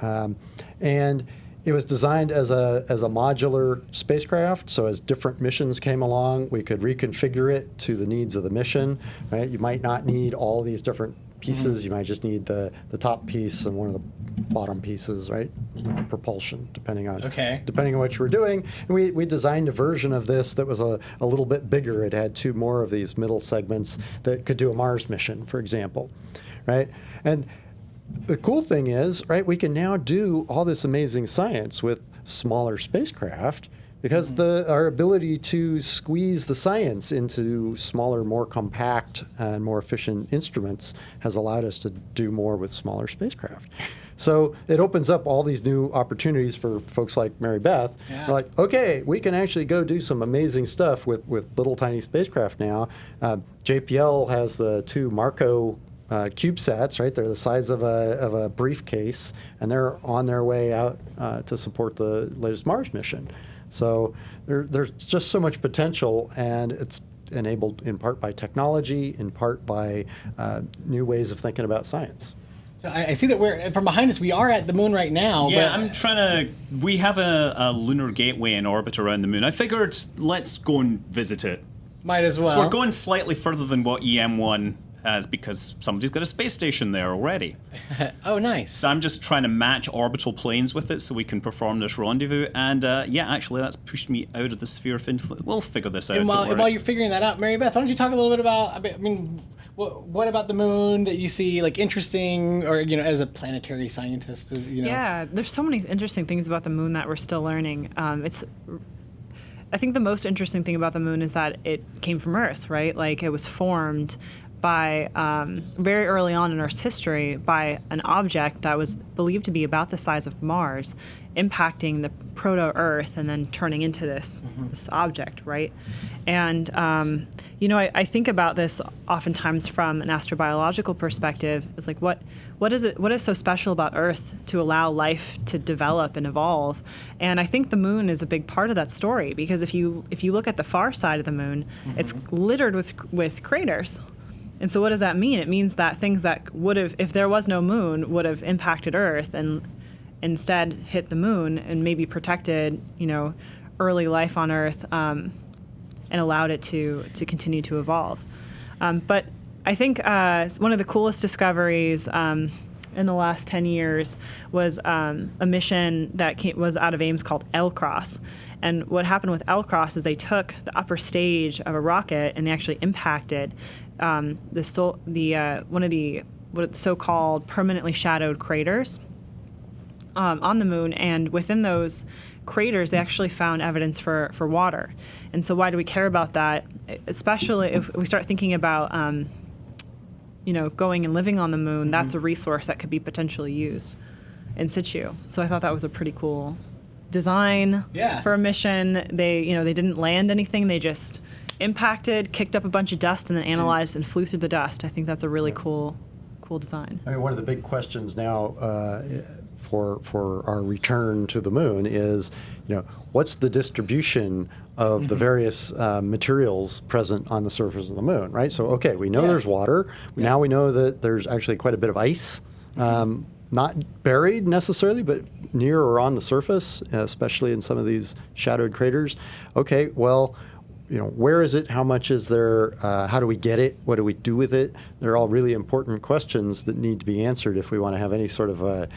And it was designed as a modular spacecraft, so as different missions came along, we could reconfigure it to the needs of the mission. Right? You might not need all these different pieces. You might just need the top piece and one of the bottom pieces, right, with the propulsion, depending on what you were doing. And we designed a version of this that was a little bit bigger. It had 2 more of these middle segments that could do a Mars mission, for example, right? And the cool thing is, right, we can now do all this amazing science with smaller spacecraft because our ability to squeeze the science into smaller, more compact, and more efficient instruments has allowed us to do more with smaller spacecraft. So it opens up all these new opportunities for folks like Mary Beth. Yeah. Like, okay, we can actually go do some amazing stuff with little tiny spacecraft now. JPL has the 2 Marco CubeSats, right? They're the size of a briefcase, and they're on their way out to support the latest Mars mission. So there's just so much potential, and it's enabled in part by technology, in part by new ways of thinking about science. So I see that we're from behind us. We are at the moon right now. Yeah, but I'm trying to. We have a lunar gateway in orbit around the moon. I figured let's go and visit it. Might as well. So we're going slightly further than what EM1 has because somebody's got a space station there already. Oh, nice. So I'm just trying to match orbital planes with it so we can perform this rendezvous. And actually, that's pushed me out of the sphere of influence. We'll figure this out. And while you're figuring that out, Mary Beth, why don't you talk a little bit about? I mean, what about the moon that you see like interesting, or as a planetary scientist? Yeah, there's so many interesting things about the moon that we're still learning. I think the most interesting thing about the moon is that it came from Earth, right? Like it was formed by very early on in Earth's history by an object that was believed to be about the size of Mars, impacting the proto-Earth and then turning into this object, right? And I think about this oftentimes from an astrobiological perspective. It's like what is so special about Earth to allow life to develop and evolve? And I think the moon is a big part of that story, because if you look at the far side of the moon, it's littered with craters. And so what does that mean? It means that things that would have, if there was no moon, would have impacted Earth and instead hit the moon and maybe protected, early life on Earth and allowed it to continue to evolve. But I think one of the coolest discoveries in the last 10 years was a mission that was out of Ames called L-Cross. And what happened with L-Cross is they took the upper stage of a rocket and they actually impacted one of the so-called permanently shadowed craters on the moon, and within those craters they actually found evidence for water. And so why do we care about that? Especially if we start thinking about going and living on the moon, that's a resource that could be potentially used in situ. So I thought that was a pretty cool design for a mission. They didn't land anything, they just impacted, kicked up a bunch of dust, and then analyzed and flew through the dust. I think that's a really cool design. I mean, one of the big questions now for our return to the moon is, what's the distribution of the various materials present on the surface of the moon, right? So, okay, we know there's water. Now we know that there's actually quite a bit of ice not buried necessarily, but near or on the surface, especially in some of these shadowed craters. Okay, well, where is it? How much is there? How do we get it? What do we do with it? They're all really important questions that need to be answered if we want to have any sort of a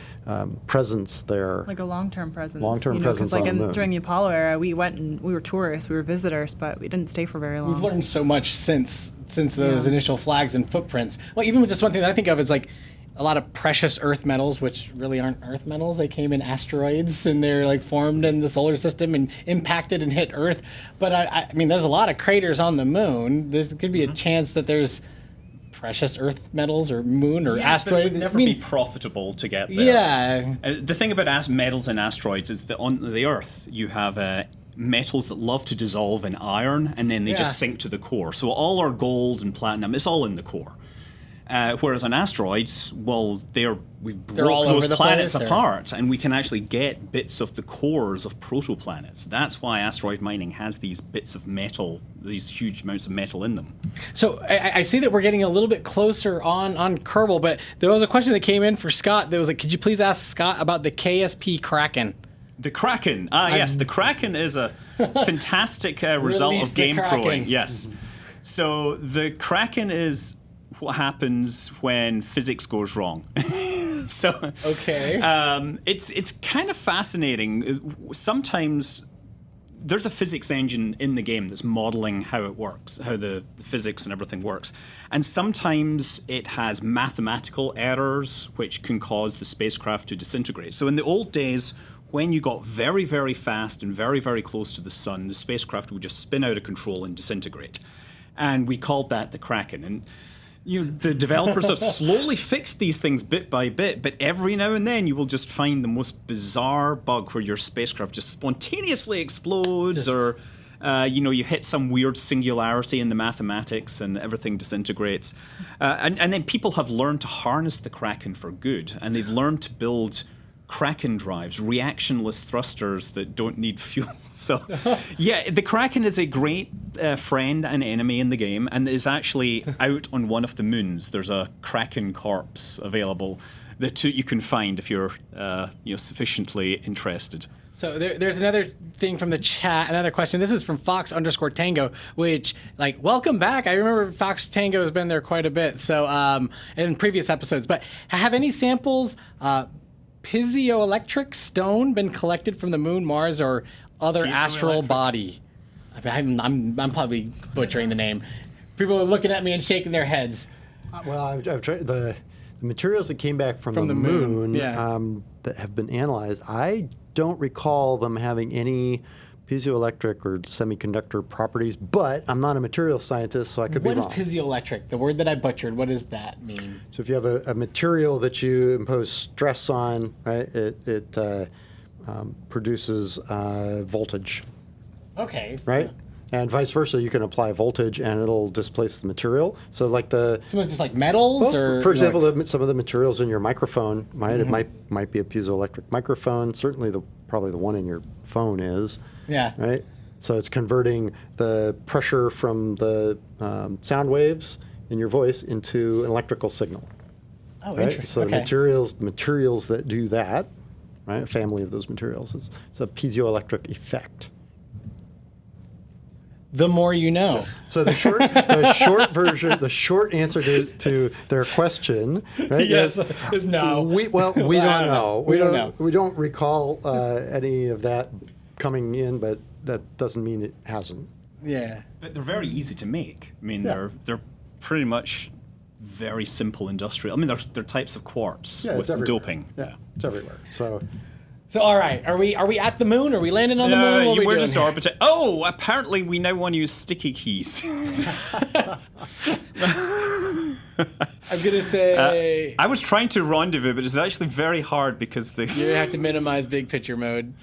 presence there. Like a long-term presence. Long-term presence like on the moon. During the Apollo era, we went and we were tourists, we were visitors, but we didn't stay for very long. We've learned so much since those initial flags and footprints. Well, even just one thing that I think of is like a lot of precious earth metals, which really aren't earth metals. They came in asteroids and they're like formed in the solar system and impacted and hit Earth. But I mean, there's a lot of craters on the moon. There could be a chance that there's precious earth metals or moon or yes, asteroid. But it would never be profitable to get there. Yeah. The thing about metals and asteroids is that on the Earth you have metals that love to dissolve in iron and then they just sink to the core. So all our gold and platinum, it's all in the core. Whereas on asteroids, well, we've broke those planets apart, and we can actually get bits of the cores of protoplanets. That's why asteroid mining has these bits of metal, these huge amounts of metal in them. So I see that we're getting a little bit closer on Kerbal, but there was a question that came in for Scott that was like, could you please ask Scott about the KSP Kraken? The Kraken. Yes, the Kraken is a fantastic result of game proing. Yes. So the Kraken is what happens when physics goes wrong. So okay, it's kind of fascinating. Sometimes there's a physics engine in the game that's modeling how it works, how the physics and everything works. And sometimes it has mathematical errors which can cause the spacecraft to disintegrate. So in the old days, when you got very, very fast and very, very close to the sun, the spacecraft would just spin out of control and disintegrate. And we called that the Kraken. And the developers have slowly fixed these things bit by bit, but every now and then you will just find the most bizarre bug where your spacecraft just spontaneously explodes, or you hit some weird singularity in the mathematics and everything disintegrates. And then people have learned to harness the Kraken for good, and they've learned to build Kraken drives, reactionless thrusters that don't need fuel. So, yeah, the Kraken is a great friend and enemy in the game, and is actually out on one of the moons. There's a Kraken corpse available that you can find if you're sufficiently interested. So there's another thing from the chat, another question. This is from Fox_Tango, which, welcome back. I remember Fox Tango has been there quite a bit. So in previous episodes, but have any samples? Piezoelectric stone been collected from the moon, Mars, or other astral body? I'm probably butchering the name. People are looking at me and shaking their heads. Well, I'm trying the materials that came back from the moon that have been analyzed. I don't recall them having any piezoelectric or semiconductor properties, but I'm not a material scientist, so I could be wrong. What is piezoelectric? The word that I butchered, what does that mean? So if you have a material that you impose stress on, right, it produces voltage. Okay. Right? And vice versa, you can apply voltage and it'll displace the material. So some just like metals, or for example, some of the materials in your microphone might be a piezoelectric microphone. Certainly probably the one in your phone is. Yeah. Right? So it's converting the pressure from the sound waves in your voice into an electrical signal. Oh, right? interesting. So okay. materials that do that, right? A family of those materials it's a piezoelectric effect. The more you know. So the short answer to their question, right? Yes, is no. We don't know. We don't know. We don't recall any of that coming in, but that doesn't mean it hasn't. Yeah. But they're very easy to make. I mean, they're pretty much very simple industrial. I mean, they're types of quartz with doping. Yeah, it's everywhere. So all right, are we at the moon? Are we landing on the moon? What we're just orbiting. Oh, apparently we now want to use sticky keys. I'm gonna say. I was trying to rendezvous, but it's actually very hard because you have to minimize big picture mode.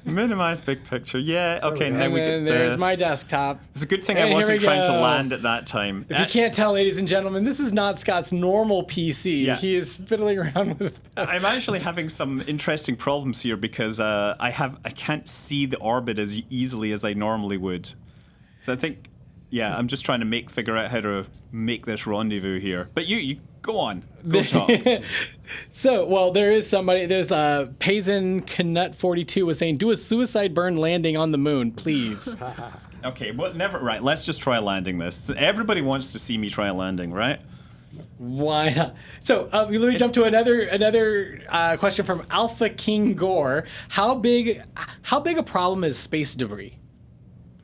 Minimize big picture. Yeah. Okay. And then we get there's this. my desktop. It's a good thing I wasn't trying to land at that time. If you can't tell, ladies and gentlemen, this is not Scott's normal PC. Yeah. He is fiddling around with. I'm actually having some interesting problems here because I can't see the orbit as easily as I normally would. So I think. Yeah, I'm just trying to figure out how to make this rendezvous here. But you go on. Go talk. So, well, there's Payson Canut 42 was saying, do a suicide burn landing on the moon, please. Okay, well, never. Right, let's just try landing this. Everybody wants to see me try a landing, right? Why not? So let me jump to another question from Alpha King Gore. How big a problem is space debris?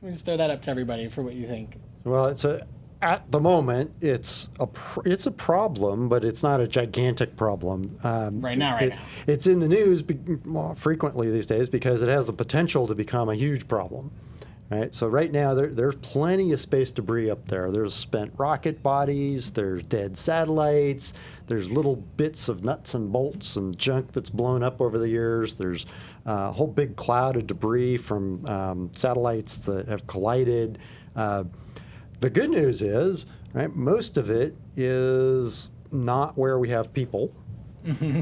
Let me just throw that up to everybody for what you think. Well, at the moment, it's a problem, but it's not a gigantic problem. Right now. It's in the news frequently these days because it has the potential to become a huge problem. Right? So right now, there's plenty of space debris up there. There's spent rocket bodies, there's dead satellites, there's little bits of nuts and bolts and junk that's blown up over the years. There's a whole big cloud of debris from satellites that have collided. The good news is, right, most of it is not where we have people,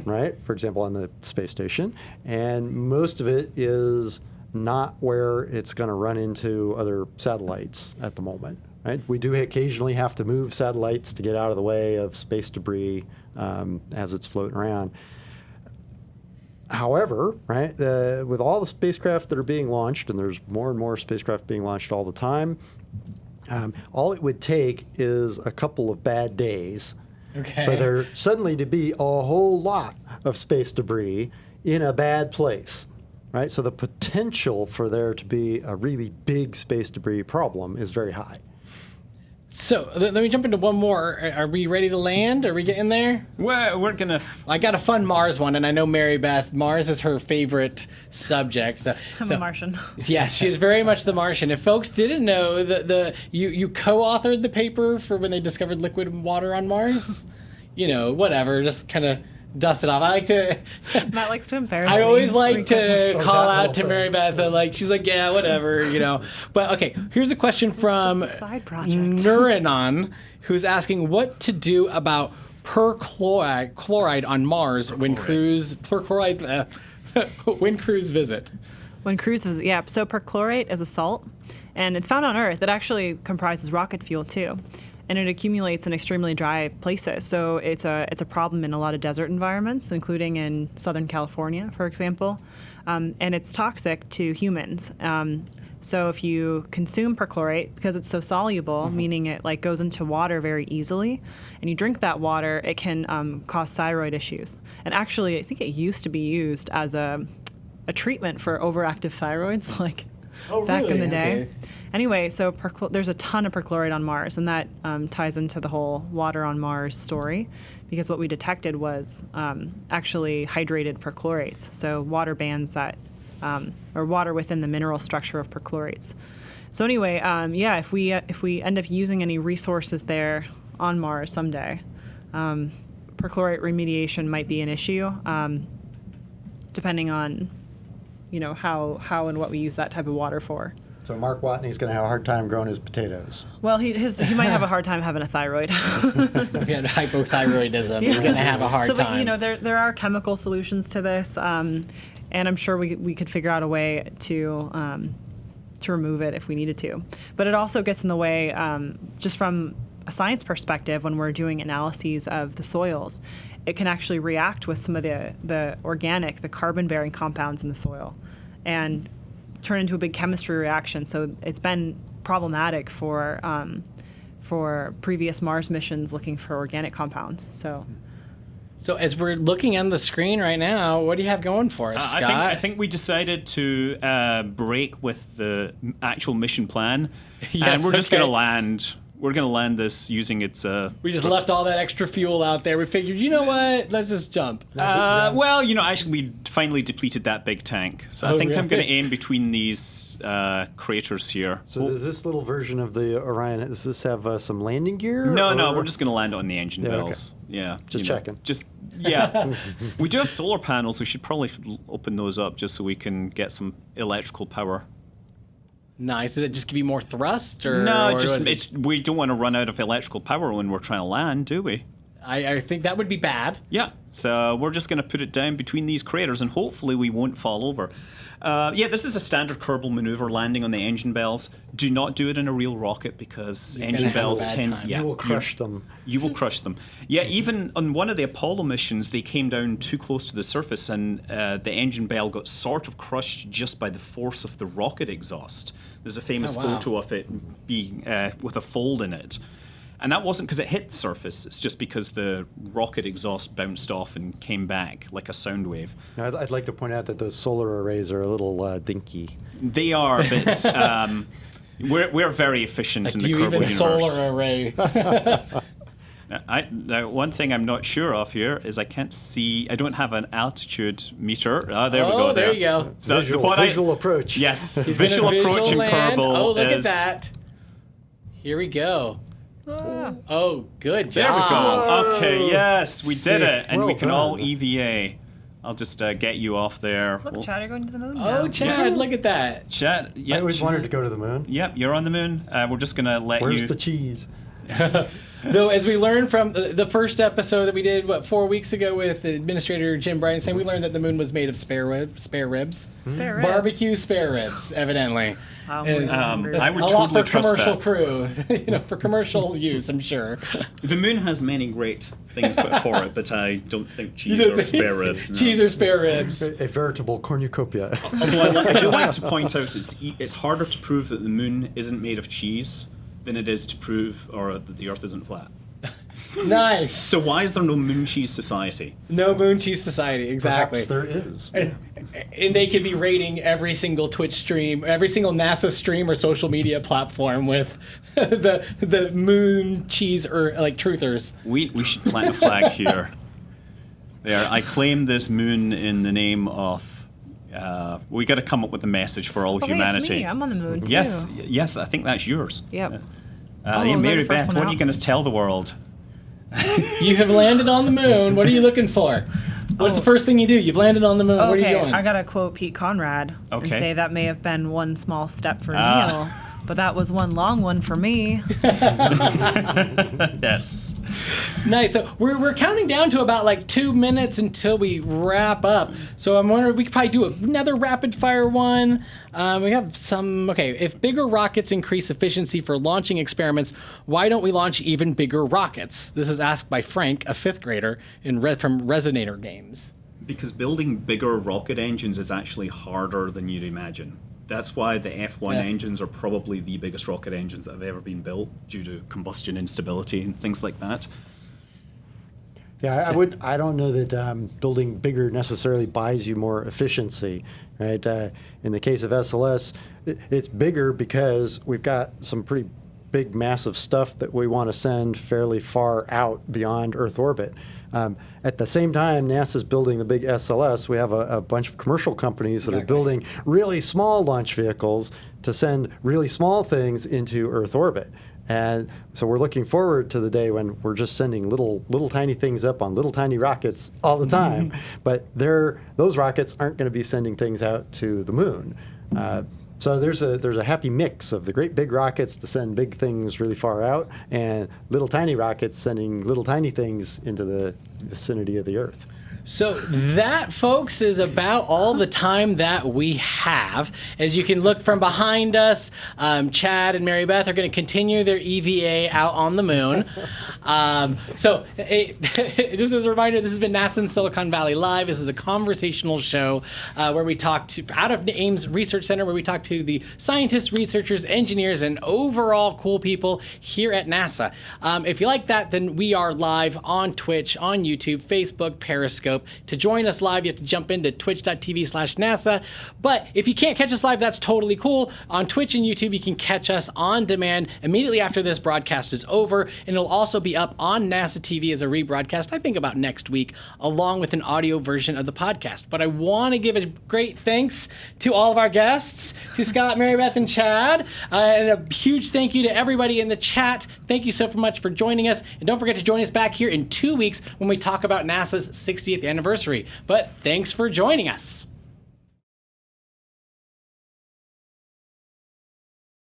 right? For example, on the space station. And most of it is not where it's going to run into other satellites at the moment, right? We do occasionally have to move satellites to get out of the way of space debris as it's floating around. However, right, with all the spacecraft that are being launched, and there's more and more spacecraft being launched all the time, all it would take is a couple of bad days for there suddenly to be a whole lot of space debris in a bad place. Right, so the potential for there to be a really big space debris problem is very high. So let me jump into one more. Are we ready to land? Are we getting there? Well, we're gonna. I got a fun Mars one, and I know Mary Beth, Mars is her favorite subject. I'm a Martian. Yes, she's very much the Martian. If folks didn't know, you co-authored the paper for when they discovered liquid water on Mars. Whatever, just kind of dust it off. I like to. Matt likes to embarrass me. I always like to call out to Mary Beth. She's like, yeah, whatever, But okay, here's a question from just a side project. Nuranon, who's asking what to do about perchloride on Mars when crews visit. When crews visit, yeah. So perchlorate is a salt, and it's found on Earth. It actually comprises rocket fuel too. And it accumulates in extremely dry places. So it's a problem in a lot of desert environments, including in Southern California, for example. And it's toxic to humans. So if you consume perchlorate, because it's so soluble, meaning it goes into water very easily, and you drink that water, it can cause thyroid issues. And actually, I think it used to be used as a treatment for overactive thyroids, back in the day. Okay. Anyway, so there's a ton of perchlorate on Mars, and that ties into the whole water on Mars story, because what we detected was actually hydrated perchlorates, so water bands that, or water within the mineral structure of perchlorates. So anyway, if we end up using any resources there on Mars someday, perchlorate remediation might be an issue, depending on, how and what we use that type of water for. So Mark Watney's going to have a hard time growing his potatoes. Well, he might have a hard time having a thyroid. If you had hypothyroidism, he's going to have a hard time. But, there are chemical solutions to this, and I'm sure we could figure out a way to remove it if we needed to. But it also gets in the way, just from a science perspective, when we're doing analyses of the soils, it can actually react with some of the carbon-bearing compounds in the soil, and turn into a big chemistry reaction. So it's been problematic for previous Mars missions looking for organic compounds. So as we're looking on the screen right now, what do you have going for us, Scott? I think we decided to break with the actual mission plan, and we're just going to land. We're going to land this using its... we just left all that extra fuel out there. We figured, you know what? Let's just jump. Actually, we finally depleted that big tank. So I think really? I'm going to aim between these craters here. So does this little version of the Orion, does this have some landing gear? No, we're just going to land it on the engine okay. bells. Yeah. Just checking. Yeah. We do have solar panels. We should probably open those up just so we can get some electrical power. Nice. Does it just give you more thrust? Or, No, or we don't want to run out of electrical power when we're trying to land, do we? I think that would be bad. Yeah. So we're just going to put it down between these craters, and hopefully we won't fall over. This is a standard Kerbal maneuver, landing on the engine bells. Do not do it in a real rocket because engine bells tend... Yeah, you will crush them. You will crush them. Yeah, even on one of the Apollo missions, they came down too close to the surface, and the engine bell got sort of crushed just by the force of the rocket exhaust. There's a famous photo of it being with a fold in it. And that wasn't because it hit the surface, it's just because the rocket exhaust bounced off and came back like a sound wave. Now, I'd like to point out that those solar arrays are a little dinky. They are, but we're very efficient in the Kerbal universe. Solar array. Now, one thing I'm not sure of here is I can't see. I don't have an altitude meter. There we go. Oh, there you go. So visual approach. Yes, He's visual gonna approach in land. Kerbal. Oh, look at that. Here we go. Oh, good There job. we go. Okay, yes, we did it, and Well we can all done. EVA. I'll just get you off there. Look, Chad, you're going to the moon Oh, now. Chad, look at that. Chad. I always wanted to go to the moon. Yep, you're on the moon. We're just gonna let Where's you. the cheese? Though, as we learned from the first episode that we did, 4 weeks ago with Administrator Jim Bridenstine, we learned that the moon was made of spare ribs. Spare ribs. Barbecue spare ribs, evidently. I would A lot totally for trust commercial that. crew, for commercial use, I'm sure. The moon has many great things for it, but I don't think cheese or spare ribs. No. Cheese or spare ribs. A veritable cornucopia. Although I do like to point out it's harder to prove that the moon isn't made of cheese than it is to prove that the Earth isn't flat. Nice. So why is there no Moon Cheese Society? No Moon Cheese Society, exactly. Perhaps there is. And they could be rating every single Twitch stream, every single NASA stream or social media platform with the moon cheese or like truthers. We should plant a flag here. There, I claim this moon in the name of. We got to come up with a message for all humanity. It's me. I'm on the moon too. Yes, I think that's yours. Yep. Hey, Mary Beth, what are you going to tell the world? You have landed on the moon. What are you looking for? What's the first thing you do? You've landed on the moon. Where are you going? I gotta quote Pete Conrad and say that may have been one small step for Neil, but that was one long one for me. Yes. Nice. So we're counting down to about like 2 minutes until we wrap up. So I'm wondering if we could probably do another rapid fire one. We have some. Okay, if bigger rockets increase efficiency for launching experiments, why don't we launch even bigger rockets? This is asked by Frank, a 5th grader from Resonator Games. Because building bigger rocket engines is actually harder than you'd imagine. That's why the F1 engines are probably the biggest rocket engines that have ever been built due to combustion instability and things like that. Yeah, I don't know that building bigger necessarily buys you more efficiency, right? In the case of SLS, it's bigger because we've got some pretty big, massive stuff that we want to send fairly far out beyond Earth orbit. At the same time, NASA's building the big SLS. We have a bunch of commercial companies that are building really small launch vehicles to send really small things into Earth orbit. And so we're looking forward to the day when we're just sending little tiny things up on little tiny rockets all the time. But those rockets aren't going to be sending things out to the moon. So there's a happy mix of the great big rockets to send big things really far out, and little tiny rockets sending little tiny things into the vicinity of the Earth. So that, folks, is about all the time that we have. As you can look from behind us, Chad and Mary Beth are going to continue their EVA out on the moon. Just as a reminder, this has been NASA in Silicon Valley Live. This is a conversational show where we talk out of the Ames Research Center, where we talk to the scientists, researchers, engineers, and overall cool people here at NASA. If you like that, then we are live on Twitch, on YouTube, Facebook, Periscope. To join us live, you have to jump into twitch.tv/NASA. But if you can't catch us live, that's totally cool. On Twitch and YouTube, you can catch us on demand immediately after this broadcast is over. And it'll also be up on NASA TV as a rebroadcast, I think about next week, along with an audio version of the podcast. But I want to give a great thanks to all of our guests, to Scott, Mary Beth, and Chad. And a huge thank you to everybody in the chat. Thank you so much for joining us. And don't forget to join us back here in 2 weeks when we talk about NASA's 60th anniversary. But thanks for joining us.